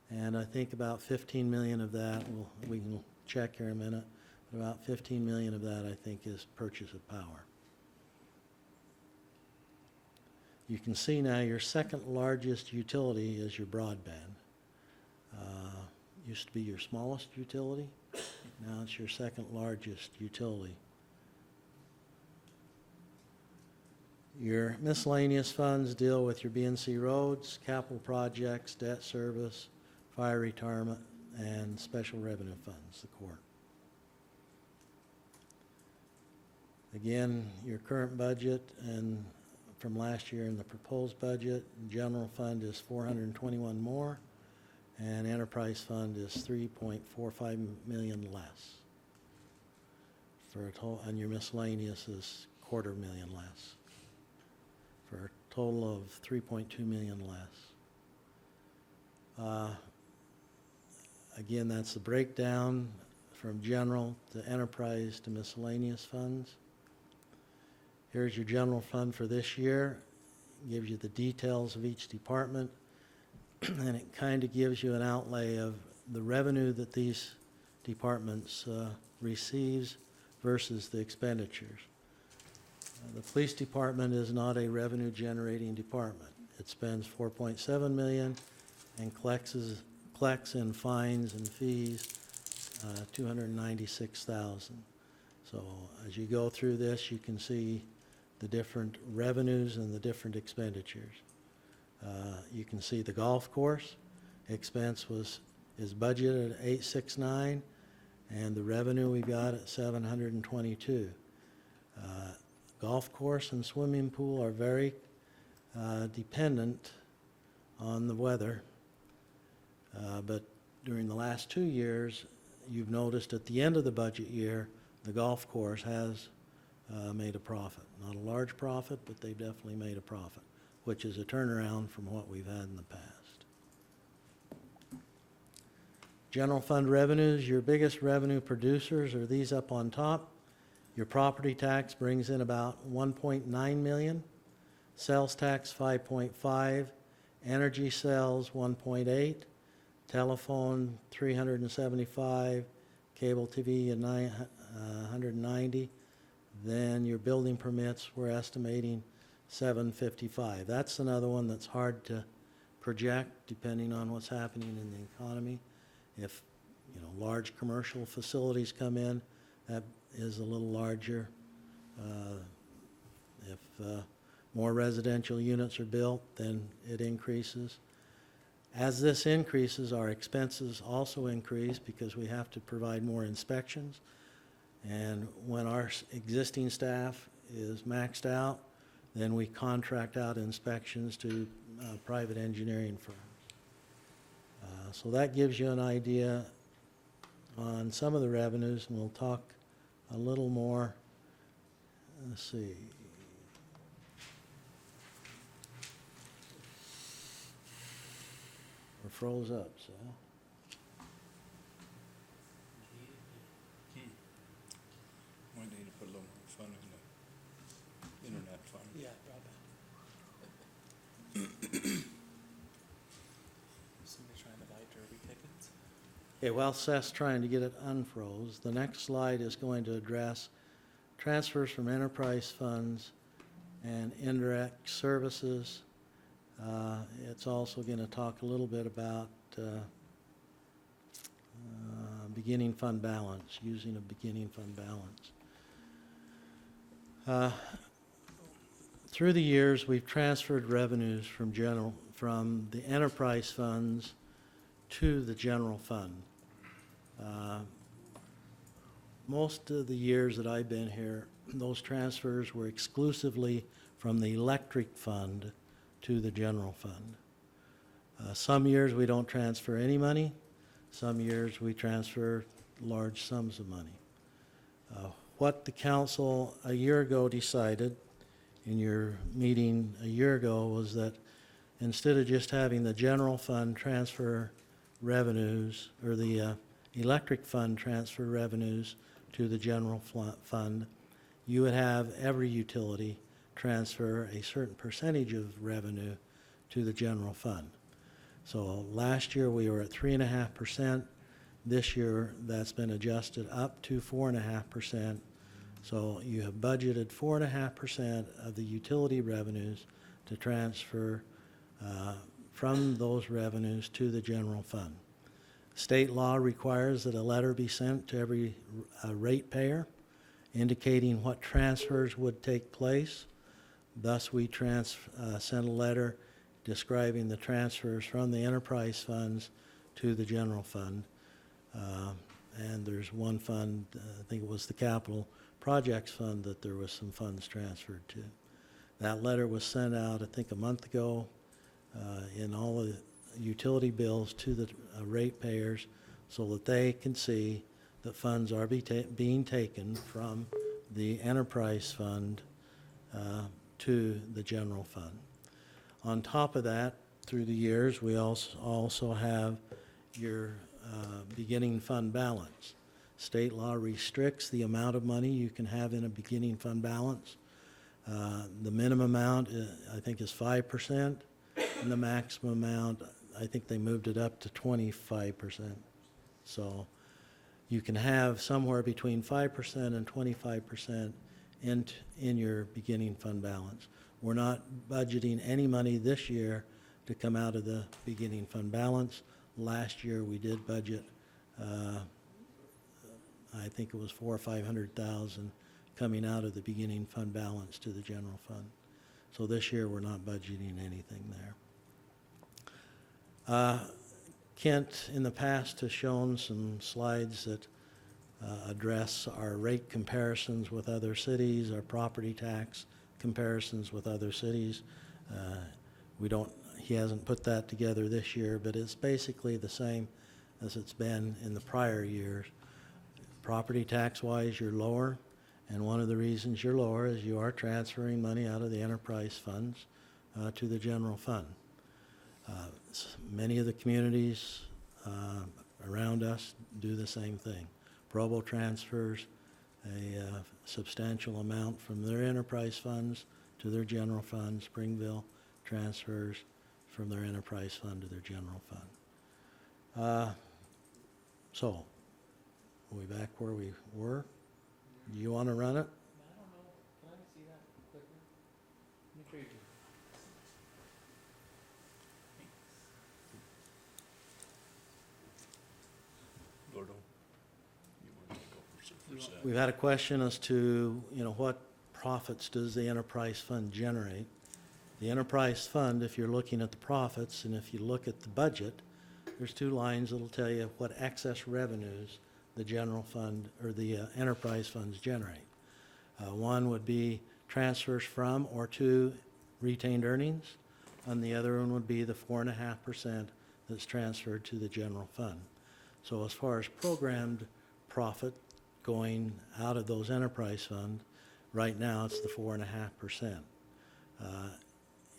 and I think about 15 million of that, we can check here in a minute, but about 15 million of that I think is purchase of power. You can see now your second largest utility is your broadband. Used to be your smallest utility, now it's your second largest utility. Your miscellaneous funds deal with your BNC roads, capital projects, debt service, fire retirement, and special revenue funds, the court. Again, your current budget and from last year in the proposed budget, general fund is 421 more, and enterprise fund is 3.45 million less. For a total, and your miscellaneous is $250,000 less, for a total of 3.2 million less. Again, that's the breakdown from general to enterprise to miscellaneous funds. Here's your general fund for this year. Gives you the details of each department, and it kind of gives you an outlay of the revenue that these departments receives versus the expenditures. The police department is not a revenue generating department. It spends $4.7 million and collects in fines and fees $296,000. So as you go through this, you can see the different revenues and the different expenditures. You can see the golf course expense is budgeted at $869, and the revenue we got at $722. Golf course and swimming pool are very dependent on the weather, but during the last 2 years, you've noticed at the end of the budget year, the golf course has made a profit. Not a large profit, but they've definitely made a profit, which is a turnaround from what we've had in the past. General fund revenues, your biggest revenue producers are these up on top. Your property tax brings in about 1.9 million, sales tax 5.5, energy sales 1.8, telephone 375, cable TV 190. Then your building permits, we're estimating 755. That's another one that's hard to project depending on what's happening in the economy. If, large commercial facilities come in, that is a little larger. If more residential units are built, then it increases. As this increases, our expenses also increase because we have to provide more inspections. And when our existing staff is maxed out, then we contract out inspections to private engineering firms. So that gives you an idea on some of the revenues, and we'll talk a little more. Let's see. We're froze up, so. We need to put a little more fun in the internet fund. Yeah, somebody trying to buy Derby tickets? Okay, while Seth's trying to get it unfroze, the next slide is going to address transfers from enterprise funds and indirect services. It's also going to talk a little bit about beginning fund balance, using a beginning fund balance. Through the years, we've transferred revenues from the enterprise funds to the general fund. Most of the years that I've been here, those transfers were exclusively from the electric fund to the general fund. Some years we don't transfer any money. Some years we transfer large sums of money. What the council a year ago decided in your meeting a year ago was that instead of just having the general fund transfer revenues, or the electric fund transfer revenues to the general fund, you would have every utility transfer a certain percentage of revenue to the general fund. So last year we were at 3.5%. This year that's been adjusted up to 4.5%. So you have budgeted 4.5% of the utility revenues to transfer from those revenues to the general fund. State law requires that a letter be sent to every ratepayer indicating what transfers would take place Thus, we sent a letter describing the transfers from the enterprise funds to the general fund. And there's one fund, I think it was the capital projects fund, that there was some funds transferred to. That letter was sent out, I think, a month ago in all the utility bills to the ratepayers so that they can see that funds are being taken from the enterprise fund to the general fund. On top of that, through the years, we also have your beginning fund balance. State law restricts the amount of money you can have in a beginning fund balance. The minimum amount, I think, is 5%, and the maximum amount, I think they moved it up to 25%. So you can have somewhere between 5% and 25% in your beginning fund balance. We're not budgeting any money this year to come out of the beginning fund balance. Last year, we did budget, I think it was $400,000 or $500,000 coming out of the beginning fund balance to the general fund. So this year, we're not budgeting anything there. Kent, in the past, has shown some slides that address our rate comparisons with other cities, our property tax comparisons with other cities. He hasn't put that together this year, but it's basically the same as it's been in the prior years. Property tax-wise, you're lower, and one of the reasons you're lower is you are transferring money out of the enterprise funds to the general fund. Many of the communities around us do the same thing. Provo transfers a substantial amount from their enterprise funds to their general fund. Springville transfers from their enterprise fund to their general fund. So, are we back where we were? Do you want to run it? I don't know. Can I see that quicker? Let me try to. Gordo, you want to go first? We've had a question as to, what profits does the enterprise fund generate? The enterprise fund, if you're looking at the profits, and if you look at the budget, there's two lines that'll tell you what excess revenues the general fund or the enterprise funds generate. One would be transfers from or to retained earnings, and the other one would be the 4.5% that's transferred to the general fund. So as far as programmed profit going out of those enterprise funds, right now it's the 4.5%.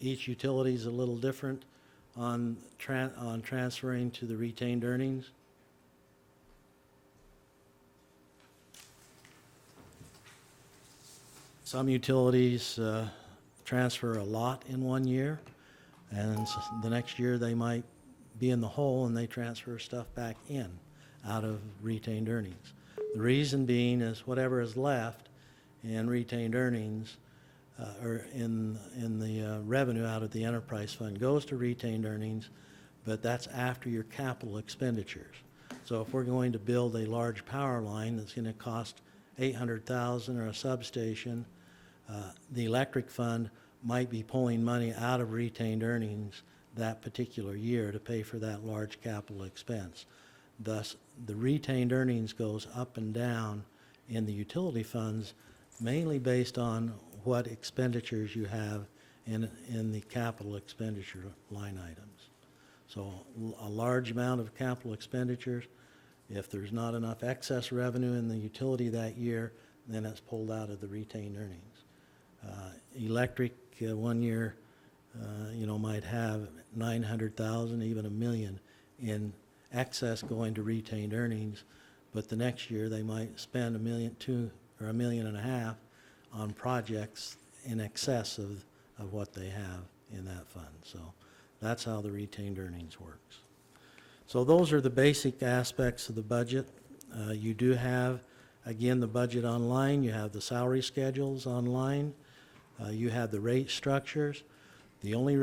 Each utility is a little different on transferring to the retained earnings. Some utilities transfer a lot in one year, and the next year they might be in the hole and they transfer stuff back in out of retained earnings. The reason being is whatever is left in retained earnings or in the revenue out of the enterprise fund goes to retained earnings, but that's after your capital expenditures. So if we're going to build a large power line that's going to cost $800,000 or a substation, the electric fund might be pulling money out of retained earnings that particular year to pay for that large capital expense. Thus, the retained earnings goes up and down in the utility funds, mainly based on what expenditures you have in the capital expenditure line items. So a large amount of capital expenditures, if there's not enough excess revenue in the utility that year, then it's pulled out of the retained earnings. Electric, one year, might have 900,000, even $1 million in excess going to retained earnings, but the next year they might spend $1.2 million or $1.5 million on projects in excess of what they have in that fund. So that's how the retained earnings works. So those are the basic aspects of the budget. You do have, again, the budget online. You have the salary schedules online. You have the rate structures. The only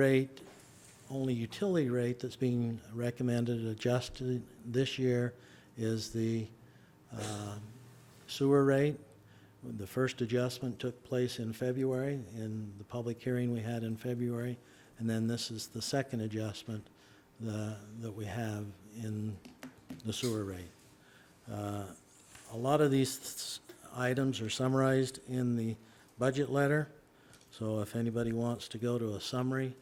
utility rate that's being recommended adjusted this year is the sewer rate. The first adjustment took place in February, in the public hearing we had in February, and then this is the second adjustment that we have in the sewer rate. A lot of these items are summarized in the budget letter, so if anybody wants to go to a summary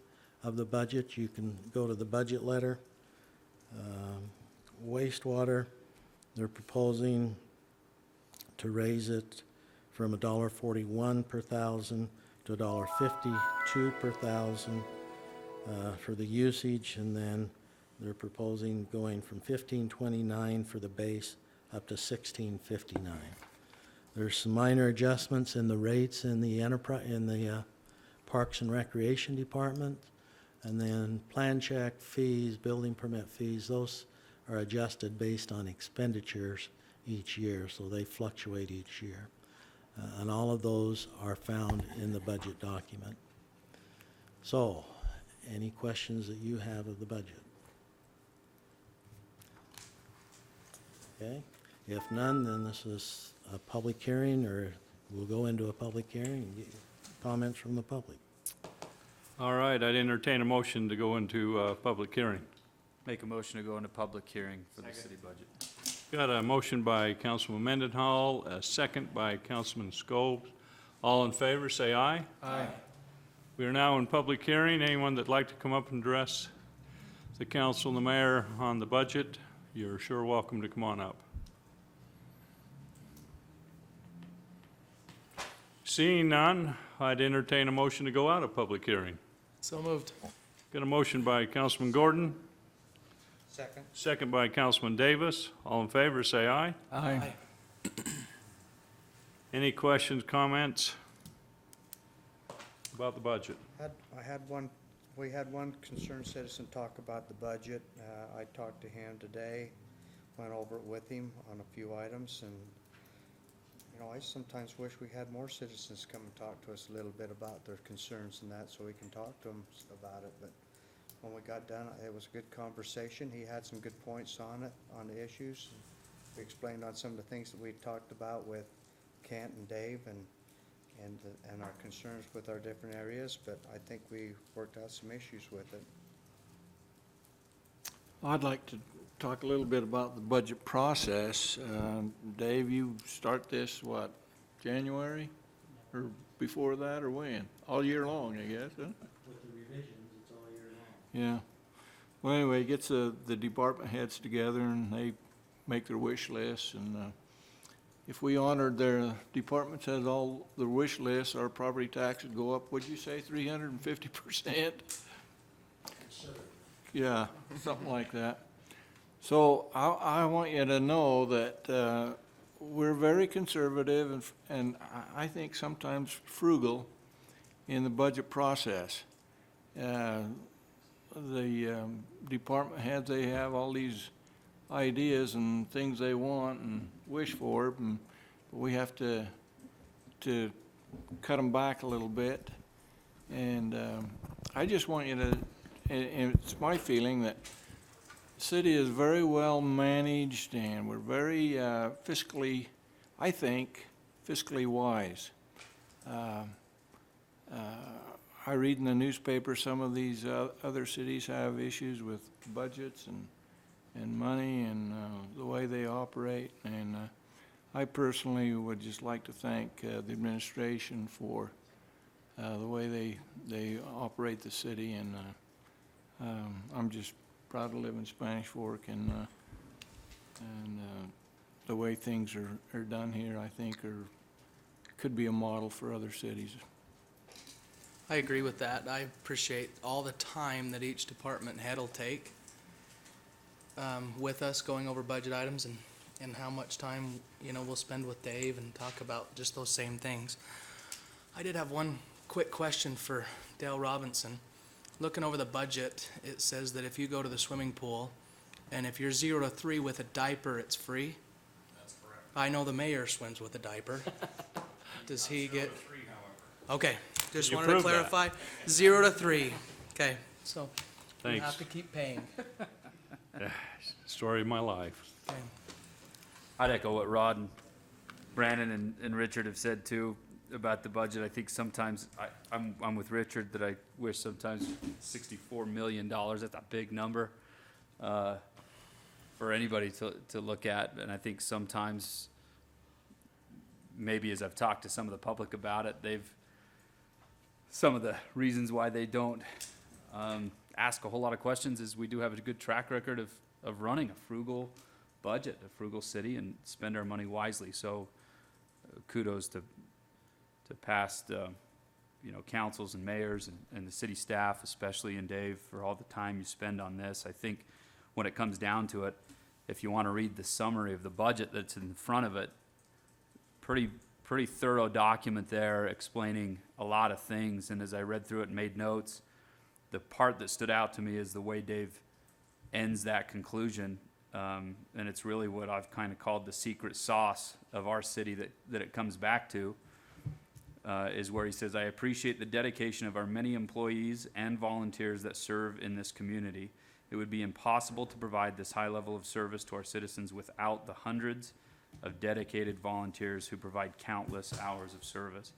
of the budget, you can go to the budget letter. Wastewater, they're proposing to raise it from $1.41 per thousand to $1.52 per thousand for the usage, and then they're proposing going from $15.29 for the base up to $16.59. There's some minor adjustments in the rates in the Parks and Recreation Department, and then plan check fees, building permit fees, those are adjusted based on expenditures each year, so they fluctuate each year. And all of those are found in the budget document. So, any questions that you have of the budget? Okay, if none, then this is a public hearing, or we'll go into a public hearing and get comments from the public. All right, I'd entertain a motion to go into public hearing. Make a motion to go into public hearing for the city budget. Got a motion by Councilman Mendenhall, a second by Councilman Scobes. All in favor, say aye. Aye. We are now in public hearing. Anyone that'd like to come up and address the council and the mayor on the budget, you're sure welcome to come on up. Seeing none, I'd entertain a motion to go out of public hearing. So moved. Got a motion by Councilman Gordon, Second. second by Councilman Davis. All in favor, say aye. Aye. Any questions, comments about the budget? We had one concerned citizen talk about the budget. I talked to him today, went over it with him on a few items, and, you know, I sometimes wish we had more citizens come and talk to us a little bit about their concerns and that, so we can talk to them about it, but when we got done, it was a good conversation. He had some good points on it, on the issues. We explained on some of the things that we talked about with Kent and Dave and our concerns with our different areas, but I think we worked out some issues with it. I'd like to talk a little bit about the budget process. Dave, you start this, what, January? Or before that, or when? All year long, I guess, huh? With the revisions, it's all year long. Yeah. Well, anyway, it gets the department heads together and they make their wish lists, and if we honored their departments as all their wish lists, our property tax would go up, would you say 350%? Yeah, something like that. So I want you to know that we're very conservative and I think sometimes frugal in the budget process. The department heads, they have all these ideas and things they want and wish for, but we have to cut them back a little bit. And I just want you to, and it's my feeling that the city is very well managed and we're very fiscally, I think, fiscally wise. I read in the newspaper some of these other cities have issues with budgets and money and the way they operate. And I personally would just like to thank the administration for the way they operate the city. And I'm just proud to live in Spanish Fork, and the way things are done here, I think, could be a model for other cities. I agree with that. I appreciate all the time that each department head will take with us going over budget items, and how much time, you know, we'll spend with Dave and talk about just those same things. I did have one quick question for Dale Robinson. Looking over the budget, it says that if you go to the swimming pool and if you're 0 to 3 with a diaper, it's free. That's correct. I know the mayor swims with a diaper. Does he get? 0 to 3, however. Okay, just You wanted to proved that. clarify. 0 to 3. Okay, so you Thanks. have to keep paying. Story of my life. Okay. I'd echo what Rod and Brandon and Richard have said too about the budget. I think sometimes, I'm with Richard that I wish sometimes $64 million, that's a big number for anybody to look at. And I think sometimes, maybe as I've talked to some of the public about it, some of the reasons why they don't ask a whole lot of questions is we do have a good track record of running a frugal budget, a frugal city, and spend our money wisely. So kudos to past councils and mayors and the city staff, especially, and Dave, for all the time you spend on this. I think when it comes down to it, if you want to read the summary of the budget that's in front of it, pretty thorough document there explaining a lot of things. And as I read through it and made notes, the part that stood out to me is the way Dave ends that conclusion. And it's really what I've kind of called the secret sauce of our city that it comes back to, is where he says, "I appreciate the dedication of our many employees and volunteers that serve in this community. It would be impossible to provide this high level of service to our citizens without the hundreds of dedicated volunteers who provide countless hours of service."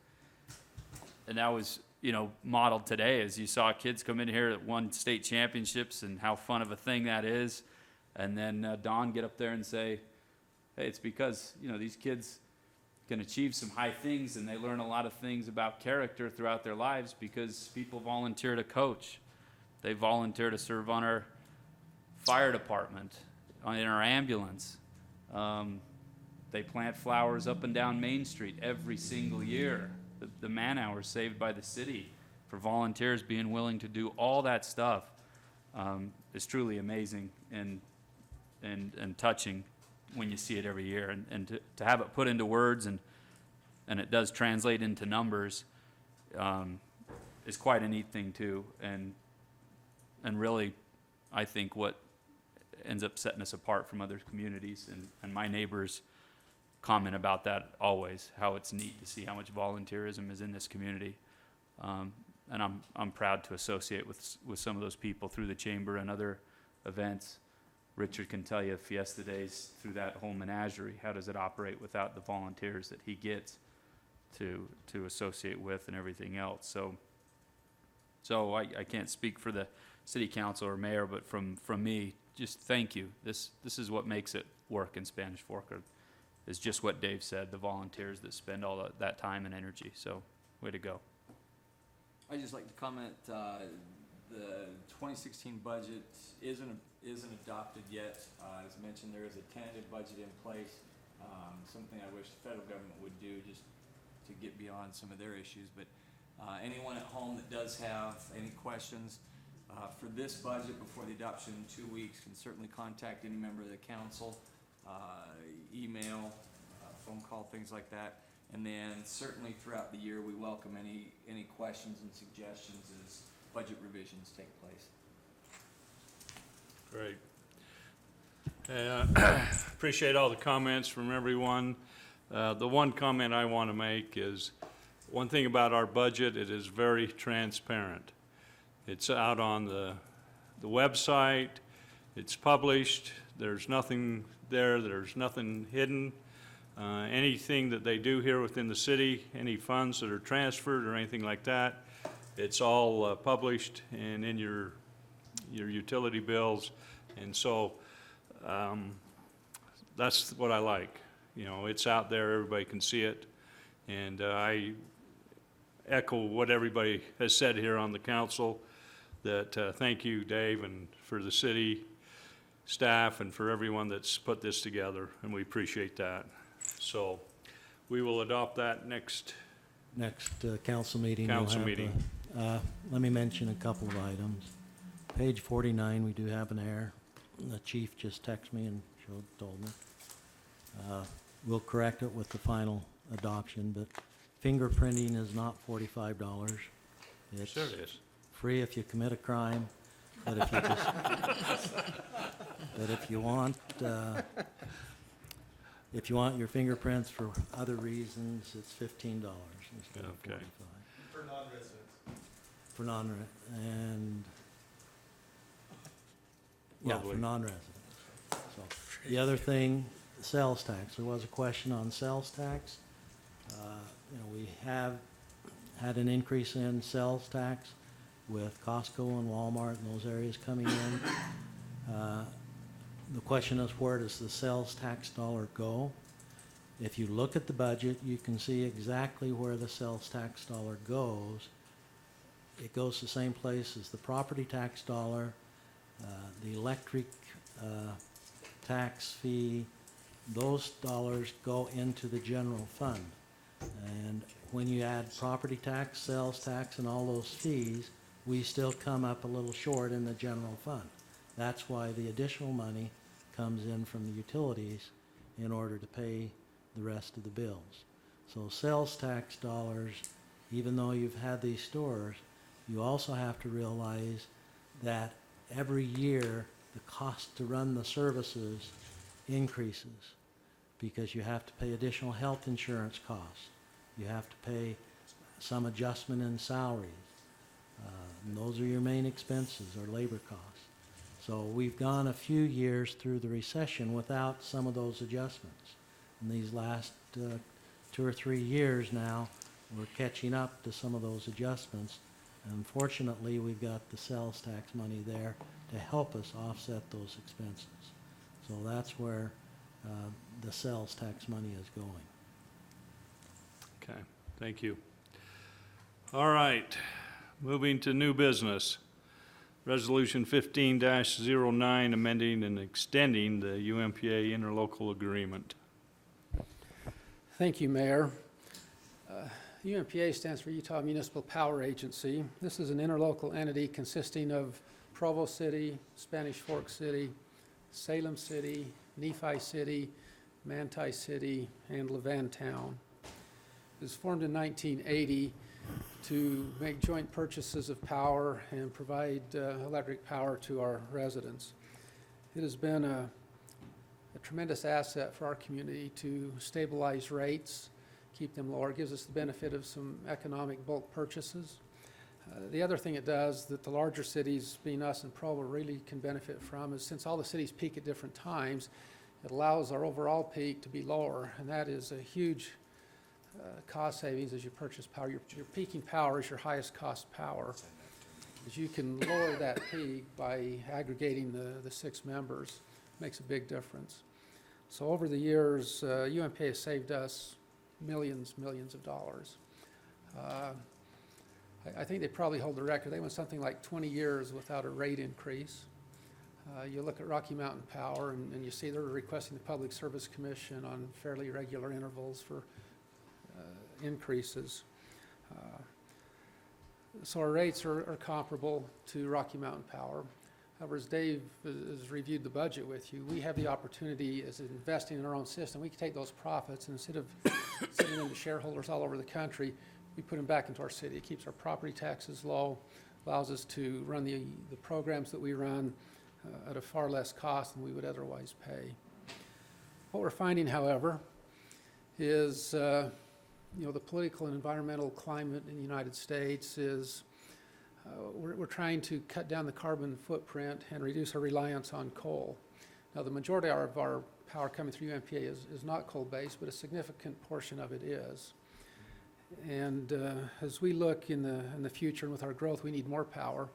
And that was, modeled today as you saw kids come in here that won state championships and how fun of a thing that is. And then Don get up there and say, hey, it's because, these kids can achieve some high things and they learn a lot of things about character throughout their lives because people volunteer to coach. They volunteer to serve on our fire department, in our ambulance. They plant flowers up and down Main Street every single year. The man hours saved by the city for volunteers being willing to do all that stuff is truly amazing and touching when you see it every year. And to have it put into words and it does translate into numbers is quite a neat thing too. And really, I think what ends up setting us apart from other communities, and my neighbors comment about that always, how it's neat to see how much volunteerism is in this community. And I'm proud to associate with some of those people through the chamber and other events. Richard can tell you Fiesta Days, through that whole menagerie, how does it operate without the volunteers that he gets to associate with and everything else. So I can't speak for the city council or mayor, but from me, just thank you. This is what makes it work in Spanish Fork, is just what Dave said, the volunteers that spend all that time and energy. So way to go. I'd just like to comment, the 2016 budget isn't adopted yet. As mentioned, there is a tentative budget in place, something I wish the federal government would do just to get beyond some of their issues. But anyone at home that does have any questions for this budget before the adoption in 2 weeks can certainly contact any member of the council, email, phone call, things like that. And then certainly throughout the year, we welcome any questions and suggestions as budget revisions take place. Great. Appreciate all the comments from everyone. The one comment I want to make is, one thing about our budget, it is very transparent. It's out on the website, it's published, there's nothing there, there's nothing hidden. Anything that they do here within the city, any funds that are transferred or anything like that, it's all published and in your utility bills. And so that's what I like. It's out there, everybody can see it. And I echo what everybody has said here on the council, that thank you, Dave, and for the city staff and for everyone that's put this together, and we appreciate that. So we will adopt that next council meeting. We'll council have meeting. Let me mention a couple of items. Page 49, we do have an error. The chief just texted me and told me. We'll correct it with the final adoption, but fingerprinting is not $45. It's Sure it is. free if you commit a crime, but if you just, but if you want your fingerprints for other reasons, it's $15 instead of $45. For non-residents. For non-residents, and, yeah, for Lovely. non-residents. So, the other thing, sales tax. There was a question on sales tax. We have had an increase in sales tax with Costco and Walmart and those areas coming in. The question is, where does the sales tax dollar go? If you look at the budget, you can see exactly where the sales tax dollar goes. It goes the same place as the property tax dollar, the electric tax fee. Those dollars go into the general fund. And when you add property tax, sales tax, and all those fees, we still come up a little short in the general fund. That's why the additional money comes in from the utilities in order to pay the rest of the bills. So sales tax dollars, even though you've had these stores, you also have to realize that every year the cost to run the services increases because you have to pay additional health insurance costs. You have to pay some adjustment in salaries. And those are your main expenses, or labor costs. So we've gone a few years through the recession without some of those adjustments. In these last 2 or 3 years now, we're catching up to some of those adjustments. Unfortunately, we've got the sales tax money there to help us offset those expenses. So that's where the sales tax money is going. Okay, thank you. All right, moving to new business. Resolution 15-09, amending and extending the UMPA interlocal agreement. Thank you, Mayor. UMPA stands for Utah Municipal Power Agency. This is an interlocal entity consisting of Provo City, Spanish Fork City, Salem City, Nephi City, Manti City, and Levantown. It was formed in 1980 to make joint purchases of power and provide electric power to our residents. It has been a tremendous asset for our community to stabilize rates, keep them lower. It gives us the benefit of some economic bulk purchases. The other thing it does that the larger cities, being us and Provo, really can benefit from is since all the cities peak at different times, it allows our overall peak to be lower, and that is a huge cost savings as you purchase power. Your peaking power is your highest cost power. As you can lower that peak by aggregating the 6 members, makes a big difference. So over the years, UMPA has saved us millions of dollars. I think they probably hold the record. They went something like 20 years without a rate increase. You look at Rocky Mountain Power and you see they're requesting the Public Service Commission on fairly regular intervals for increases. So our rates are comparable to Rocky Mountain Power. However, as Dave has reviewed the budget with you, we have the opportunity as investing in our own system, we can take those profits and instead of sending them to shareholders all over the country, we put them back into our city. It keeps our property taxes low, allows us to run the programs that we run at a far less cost than we would otherwise pay. What we're finding, however, is the political and environmental climate in the United States is we're trying to cut down the carbon footprint and reduce our reliance on coal. Now, the majority of our power coming through UMPA is not coal-based, but a significant portion of it is. And as we look in the future and with our growth, we need more power.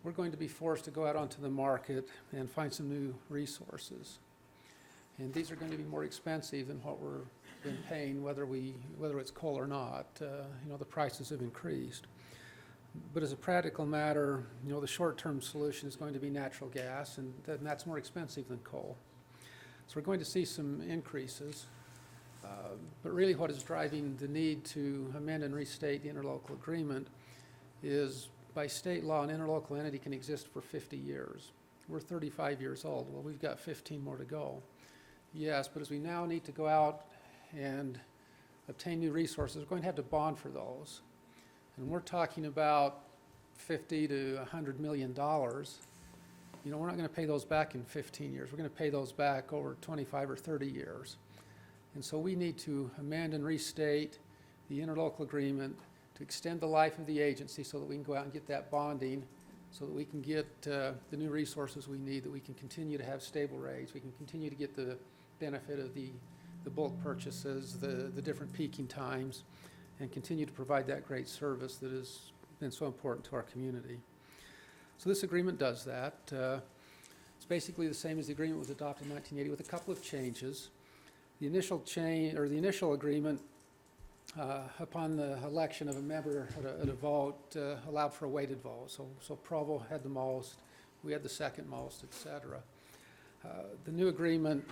We're going to be forced to go out onto the market and find some new resources. And these are going to be more expensive than what we're been paying, whether it's coal or not. The prices have increased. But as a practical matter, the short-term solution is going to be natural gas, and that's more expensive than coal. So we're going to see some increases. But really what is driving the need to amend and restate the interlocal agreement is by state law, an interlocal entity can exist for 50 years. We're 35 years old. Well, we've got 15 more to go. Yes, but as we now need to go out and obtain new resources, we're going to have to bond for those. And we're talking about $50 to $100 million. We're not going to pay those back in 15 years. We're going to pay those back over 25 or 30 years. And so we need to amend and restate the interlocal agreement to extend the life of the agency so that we can go out and get that bonding, so that we can get the new resources we need, that we can continue to have stable rates, we can continue to get the benefit of the bulk purchases, the different peaking times, and continue to provide that great service that has been so important to our community. So this agreement does that. It's basically the same as the agreement was adopted in 1980 with a couple of changes. The initial the initial agreement upon the election of a member at a vote allowed for a weighted vote. So Provo had the most, we had the second most, et cetera. The new agreement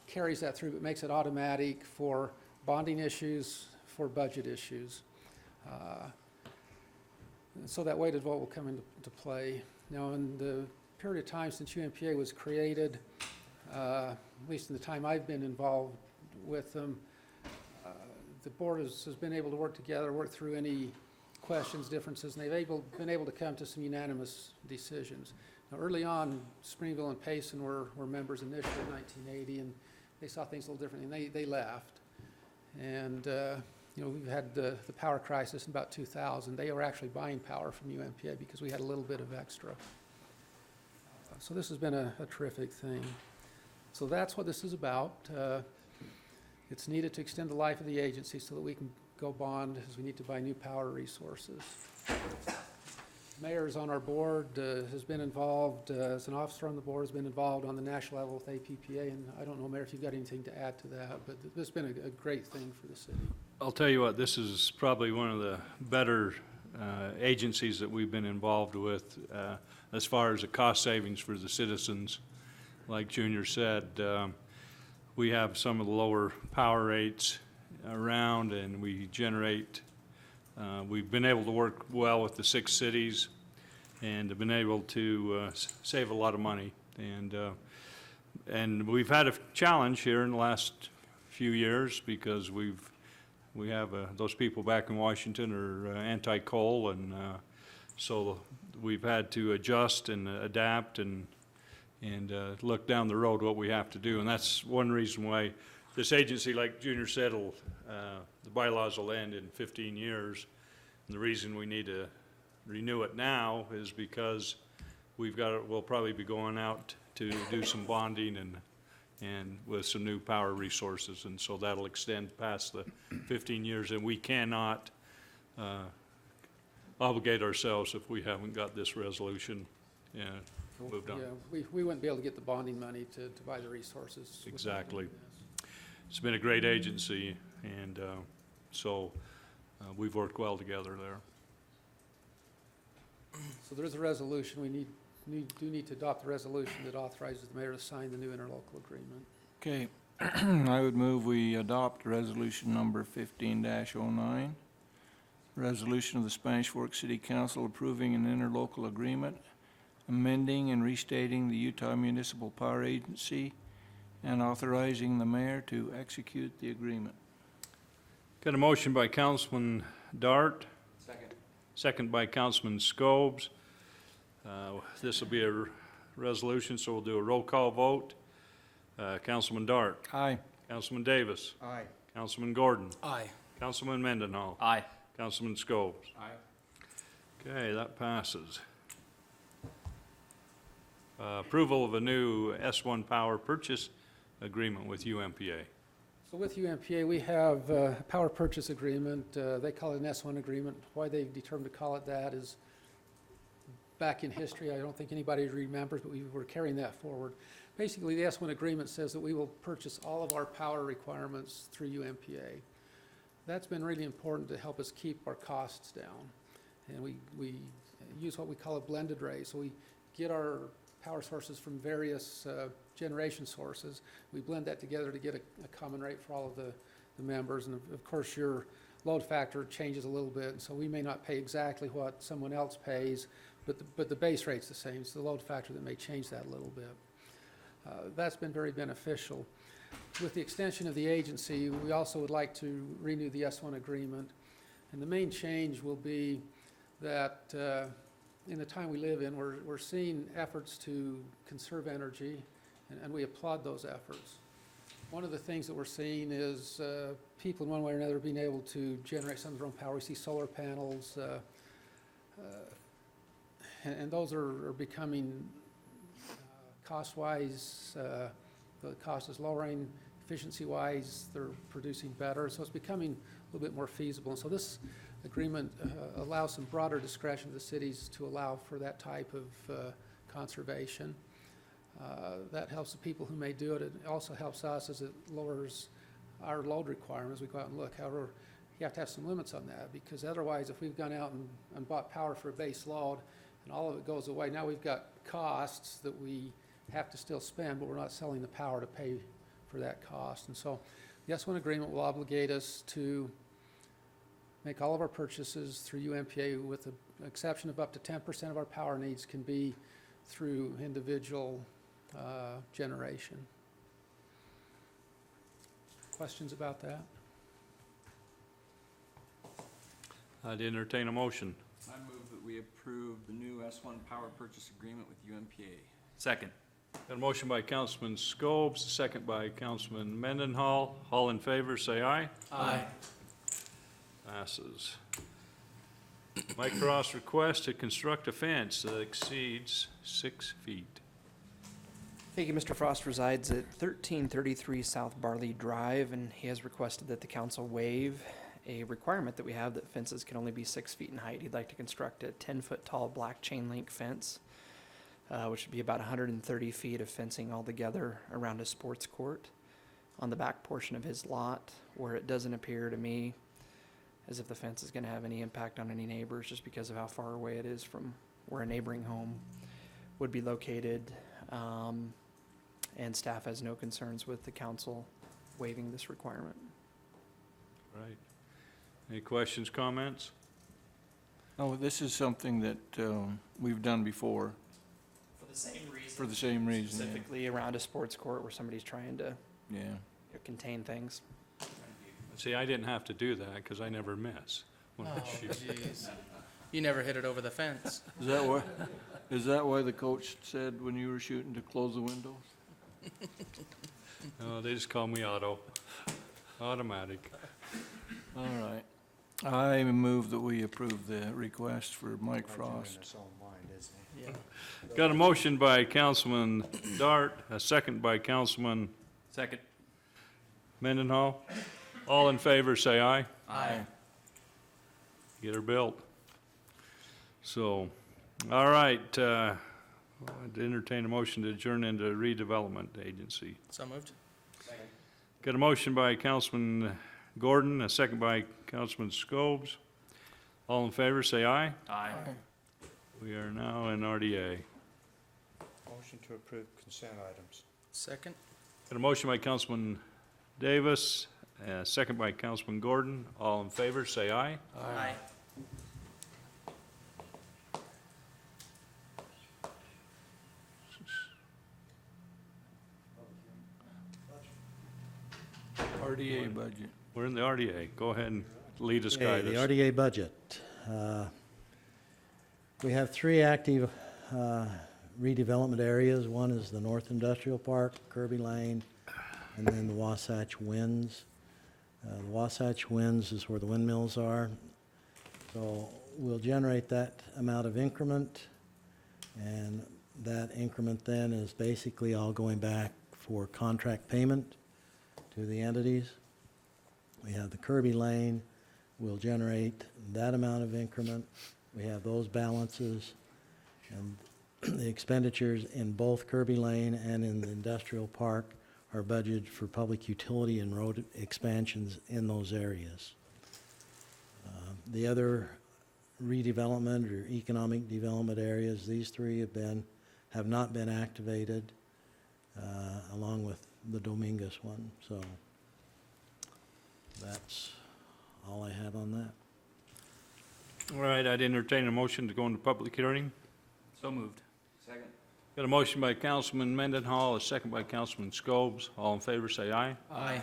carries that through, but makes it automatic for bonding issues, for budget issues. And so that weighted vote will come into play. Now, in the period of time since UMPA was created, at least in the time I've been involved with them, the board has been able to work together, work through any questions, differences, and they've been able to come to some unanimous decisions. Now, early on, Springville and Payson were members initially in 1980, and they saw things a little differently, and they left. And we've had the power crisis in about 2000. They were actually buying power from UMPA because we had a little bit of extra. So this has been a terrific thing. So that's what this is about. It's needed to extend the life of the agency so that we can go bond as we need to buy new power resources. Mayor is on our board, has been involved, as an officer on the board, has been involved on the national level with APPA, and I don't know, Mayor, if you've got anything to add to that, but this has been a great thing for the city. I'll tell you what, this is probably one of the better agencies that we've been involved with as far as the cost savings for the citizens. Like Junior said, we have some of the lower power rates around, and we generate, we've been able to work well with the 6 cities and have been able to save a lot of money. And we've had a challenge here in the last few years because we have those people back in Washington are anti-coal, and so we've had to adjust and adapt and look down the road what we have to do. And that's one reason why this agency, like Junior said, the bylaws will end in 15 years. And the reason we need to renew it now is because we'll probably be going out to do some bonding and with some new power resources, and so that'll extend past the 15 years, and we cannot obligate ourselves if we haven't got this resolution moved on. Yeah, we wouldn't be able to get the bonding money to buy the resources. Exactly. It's been a great agency, and so we've worked well together there. So there is a resolution. We do need to adopt a resolution that authorizes the mayor to sign the new interlocal agreement. Okay, I would move we adopt resolution number 15-09. Resolution of the Spanish Fork City Council approving an interlocal agreement, amending and restating the Utah Municipal Power Agency, and authorizing the mayor to execute the agreement. Got a motion by Councilman Dart. Second. Second by Councilman Scobes. This will be a resolution, so we'll do a roll call vote. Councilman Dart. Aye. Councilman Davis. Aye. Councilman Gordon. Aye. Councilman Mendenhall. Aye. Councilman Scobes. Aye. Okay, that passes. Approval of a new S1 power purchase agreement with UMPA. So with UMPA, we have a power purchase agreement. They call it an S1 agreement. Why they determined to call it that is back in history. I don't think anybody remembers, but we were carrying that forward. Basically, the S1 agreement says that we will purchase all of our power requirements through UMPA. That's been really important to help us keep our costs down. And we use what we call a blended rate. So we get our power sources from various generation sources. We blend that together to get a common rate for all of the members. And of course, your load factor changes a little bit, and so we may not pay exactly what someone else pays, but the base rate's the same. It's the load factor that may change that a little bit. That's been very beneficial. With the extension of the agency, we also would like to renew the S1 agreement. And the main change will be that in the time we live in, we're seeing efforts to conserve energy, and we applaud those efforts. One of the things that we're seeing is people in one way or another being able to generate some of their own power. We see solar panels, and those are becoming cost-wise the cost is lowering, efficiency-wise, they're producing better, so it's becoming a little bit more feasible. And so this agreement allows some broader discretion to the cities to allow for that type of conservation. That helps the people who may do it. It also helps us as it lowers our load requirements. We go out and look. However, you have to have some limits on that, because otherwise, if we've gone out and bought power for a base load and all of it goes away, now we've got costs that we have to still spend, but we're not selling the power to pay for that cost. And so the S1 agreement will obligate us to make all of our purchases through UMPA, with the exception of up to 10% of our power needs can be through individual generation. Questions about that? I'd entertain a motion. I move that we approve the new S1 power purchase agreement with UMPA. Second. Got a motion by Councilman Scobes, a second by Councilman Mendenhall. All in favor, say aye. Aye. Passes. Mike Frost request to construct a fence that exceeds 6 feet. Thank you. Mr. Frost resides at 1333 South Barley Drive, and he has requested that the council waive a requirement that we have that fences can only be 6 feet in height. He'd like to construct a 10-foot tall black chain link fence, which would be about 130 feet of fencing altogether around a sports court on the back portion of his lot, where it doesn't appear to me as if the fence is going to have any impact on any neighbors, just because of how far away it is from where a neighboring home would be located. And staff has no concerns with the council waiving this requirement. Right. Any questions, comments? Oh, this is something that we've done before. For the same reason. For the same reason, yeah. Specifically around a sports court where somebody's trying to Yeah. contain things. See, I didn't have to do that because I never miss when I shoot. Jeez. You never hit it over the fence. Is that why the coach said when you were shooting to close the windows? No, they just call me Otto. Automatic. All right. I move that we approve the request for Mike Frost. Got a motion by Councilman Dart, a second by Councilman Second. Mendenhall. All in favor, say aye. Aye. Get her built. So, all right, I'd entertain a motion to adjourn into redevelopment agency. So moved. Got a motion by Councilman Gordon, a second by Councilman Scobes. All in favor, say aye. Aye. We are now in RDA. Motion to approve consent items. Second. Got a motion by Councilman Davis, a second by Councilman Gordon. All in favor, say aye. Aye. RDA budget. We're in the RDA. Go ahead and lead us, Okay, guide the us. RDA budget. We have 3 active redevelopment areas. One is the North Industrial Park, Kirby Lane, and then the Wasatch Winds. The Wasatch Winds is where the windmills are. So we'll generate that amount of increment, and that increment then is basically all going back for contract payment to the entities. We have the Kirby Lane, we'll generate that amount of increment. We have those balances, and the expenditures in both Kirby Lane and in the industrial park are budgeted for public utility and road expansions in those areas. The other redevelopment or economic development areas, these 3 have not been activated, along with the Dominguez one. So that's all I have on that. All right, I'd entertain a motion to go into public hearing. So moved. Second. Got a motion by Councilman Mendenhall, a second by Councilman Scobes. All in favor, say aye. Aye.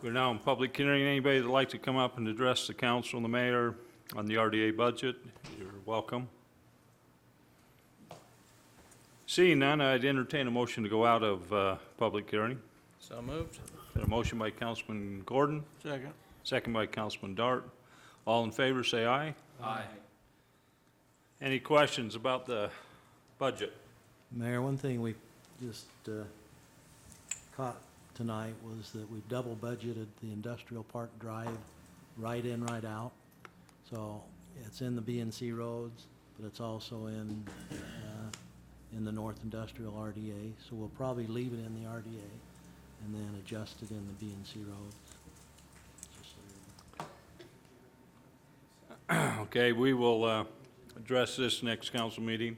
We're now in public hearing. Anybody that'd like to come up and address the council and the mayor on the RDA budget, you're welcome. Seeing none, I'd entertain a motion to go out of public hearing. So moved. Got a motion by Councilman Gordon, Second. second by Councilman Dart. All in favor, say aye. Aye. Any questions about the budget? Mayor, one thing we just caught tonight was that we've double budgeted the Industrial Park Drive right in, right out. So it's in the B&C roads, but it's also in the North Industrial RDA. So we'll probably leave it in the RDA and then adjust it in the B&C roads. Just so you know. Okay, we will address this next council meeting.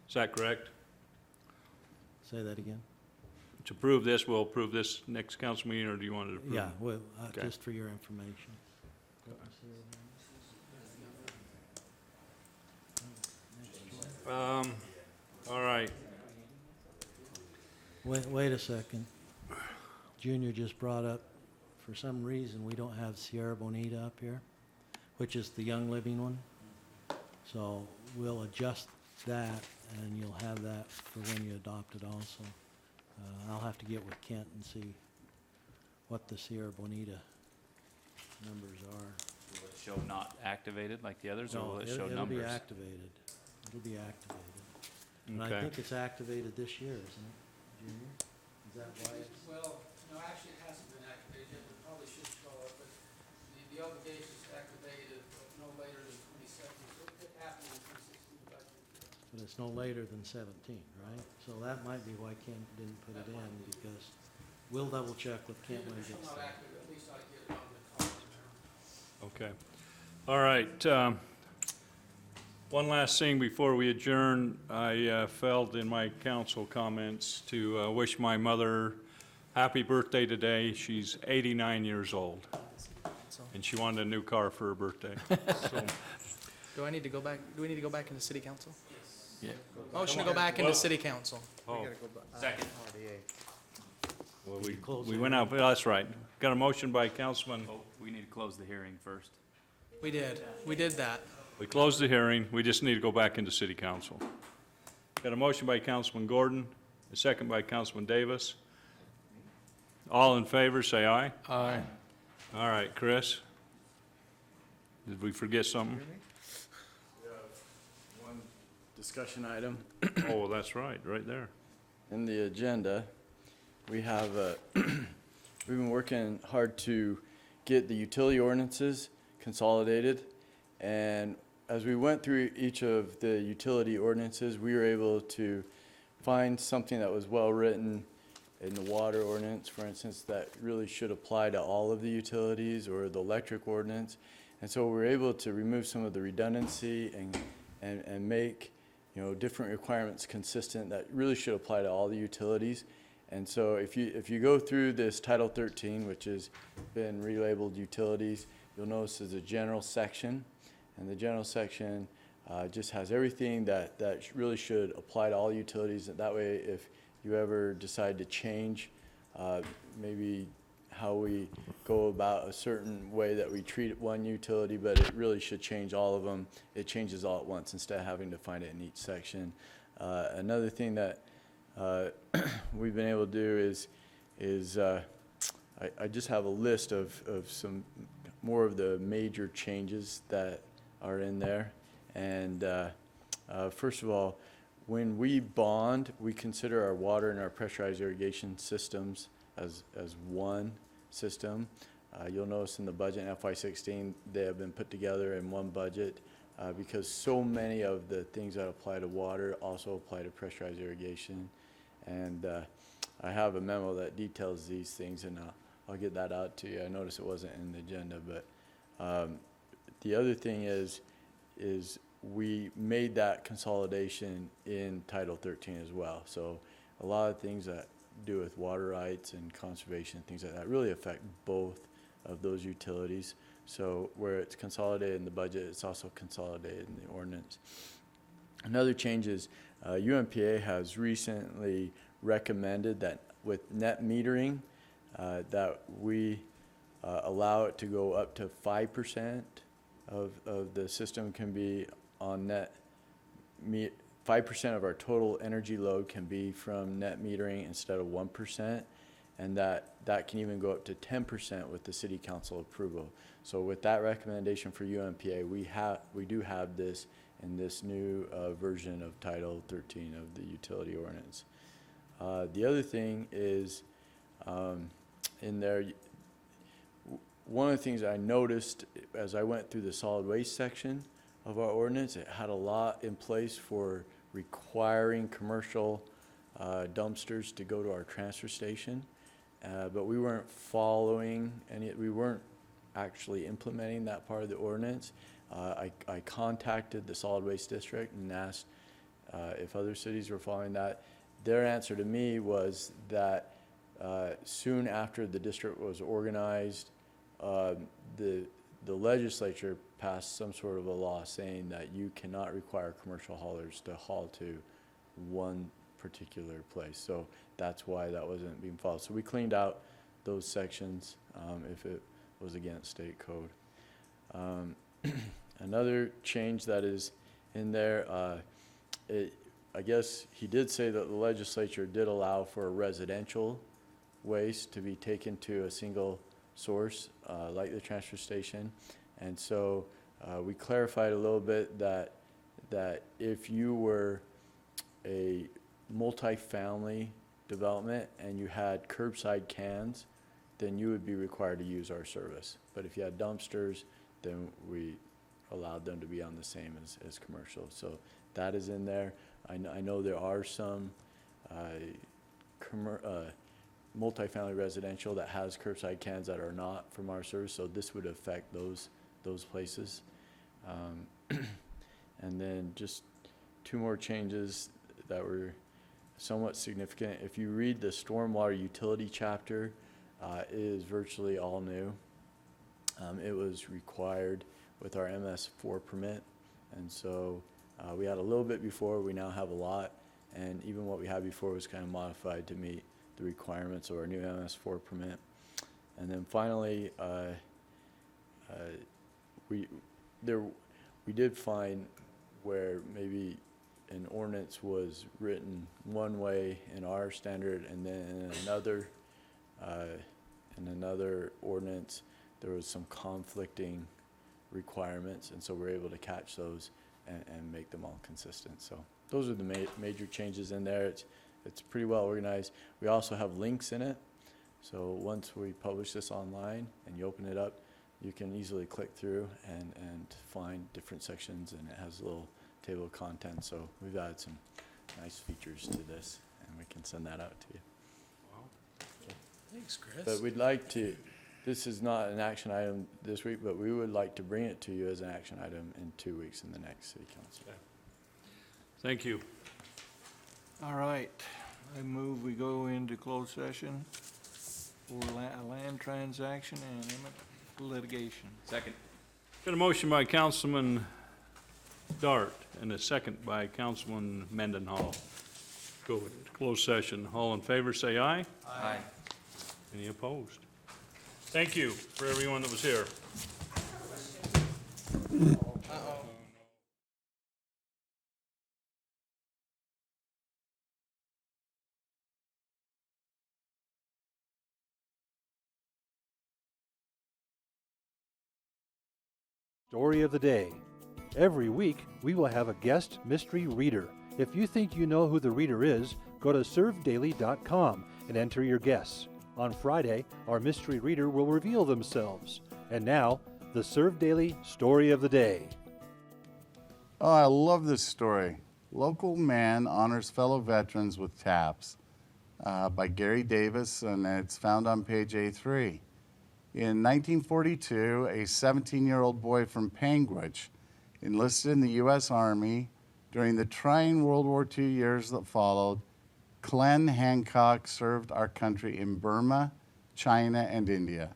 Is that correct? Say that again? To approve this, we'll approve this next council meeting, or do you want to approve? Yeah, well, Okay. just for your information. All right. Wait a second. Junior just brought up, for some reason, we don't have Sierra Bonita up here, which is the Young Living one. So we'll adjust that, and you'll have that for when you adopt it also. I'll have to get with Kent and see what the Sierra Bonita numbers are. Will it show not activated like the others, or No, will it show it'll numbers? be activated. It'll be activated. And I Okay. think it's activated this year, isn't it, Junior? Is that why it's? Well, no, actually, it hasn't been activated yet, but it probably should show up, but the obligation is activated no later than 2017, so it happened in the 2016 budget. But it's no later than 17, right? So that might be why Kent didn't put it in, because we'll double check with Kent when he If it's gets not there. active, at least I get it on the column there. Okay. All right. One last thing before we adjourn. I felt in my council comments to wish my mother happy birthday today. She's 89 years old, and she wanted a new car for her birthday. So, Do I need to go back, do we need to go back into city council? Yeah. Motion to go back into city council. oh, Second. well, we went out, that's right. Got a motion by Councilman, Oh, we need to close the hearing first. We did that. we closed the hearing, we just need to go back into city council. Got a motion by Councilman Gordon, a second by Councilman Davis. All in favor, say aye. Aye. All right, Chris? Did we forget something? One discussion item. Oh, that's right there. In the agenda, we have, we've been working hard to get the utility ordinances consolidated. And as we went through each of the utility ordinances, we were able to find something that was well-written in the water ordinance, for instance, that really should apply to all of the utilities, or the electric ordinance. And so we're able to remove some of the redundancy and make, you know, different requirements consistent that really should apply to all the utilities. And so if you go through this Title 13, which has been relabeled utilities, you'll notice there's a general section. And the general section just has everything that really should apply to all utilities. That way, if you ever decide to change maybe how we go about a certain way that we treat one utility, but it really should change all of them, it changes all at once instead of having to find it in each section. Another thing that we've been able to do is I just have a list of some more of the major changes that are in there. And first of all, when we bond, we consider our water and our pressurized irrigation systems as one system. You'll notice in the budget in FY16, they have been put together in one budget because so many of the things that apply to water also apply to pressurized irrigation. And I have a memo that details these things, and I'll get that out to you. I noticed it wasn't in the agenda, but the other thing is we made that consolidation in Title 13 as well. So a lot of things that do with water rights and conservation, things like that, really affect both of those utilities. So where it's consolidated in the budget, it's also consolidated in the ordinance. Another change is UMPA has recently recommended that with net metering, that we allow it to go up to 5% of the system can be on net 5% of our total energy load can be from net metering instead of 1%, and that can even go up to 10% with the city council approval. So with that recommendation for UMPA, we do have this in this new version of Title 13 of the utility ordinance. The other thing is In there, one of the things I noticed as I went through the solid waste section of our ordinance, it had a lot in place for requiring commercial dumpsters to go to our transfer station, but we weren't following any, we weren't actually implementing that part of the ordinance. I contacted the solid waste district and asked if other cities were following that. Their answer to me was that soon after the district was organized, the legislature passed some sort of a law saying that you cannot require commercial haulers to haul to one particular place. So that's why that wasn't being followed. So we cleaned out those sections if it was against state code. Another change that is in there, I guess he did say that the legislature did allow for residential waste to be taken to a single source, like the transfer station. And so we clarified a little bit that if you were a multifamily development and you had curbside cans, then you would be required to use our service. But if you had dumpsters, then we allowed them to be on the same as commercial. So that is in there. I know there are some multifamily residential that has curbside cans that are not from our service, so this would affect those places. And then just two more changes that were somewhat significant. If you read the stormwater utility chapter, it is virtually all new. It was required with our MS4 permit, and so we had a little bit before, we now have a lot, and even what we had before was kind of modified to meet the requirements of our new MS4 permit. And then finally, we did find where maybe an ordinance was written one way in our standard, and then in another ordinance there was some conflicting requirements, and so we're able to catch those and make them all consistent. So those are the major changes in there. It's pretty well organized. We also have links in it. So once we publish this online and you open it up, you can easily click through and find different sections, and it has a little table of contents. So we've added some nice features to this, and we can send that out to you. Thanks, Chris. But we'd like to, this is not an action item this week, but we would like to bring it to you as an action item in 2 weeks in the next city council. Okay. Thank you. All right, I move we go into closed session for land transaction and imminent litigation. Second. Got a motion by Councilman Dart and a second by Councilman Mendenhall. Go into closed session. All in favor, say aye. Aye. Any opposed? Thank you for everyone that was here. Story of the day. Every week, we will have a guest mystery reader. If you think you know who the reader is, go to servedaily.com and enter your guess. On Friday, our mystery reader will reveal themselves. And now, the Serve Daily Story of the Day. Oh, I love this story. Local man honors fellow veterans with taps by Gary Davis, and it's found on page A3. In 1942, a 17-year-old boy from Panguitch enlisted in the U.S. Army. During the trying World War II years that followed, Glenn Hancock served our country in Burma, China, and India.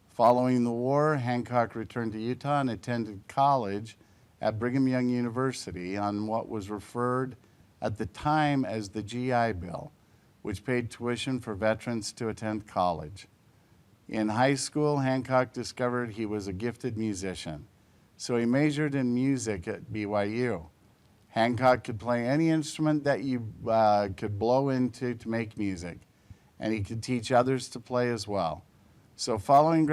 Following the war, Hancock returned to Utah and attended college at Brigham Young University on what was referred at the time as the GI Bill, which paid tuition for veterans to attend college. In high school, Hancock discovered he was a gifted musician, so he majored in music at BYU. Hancock could play any instrument that you could blow into to make music, and he could teach others to play as well. So following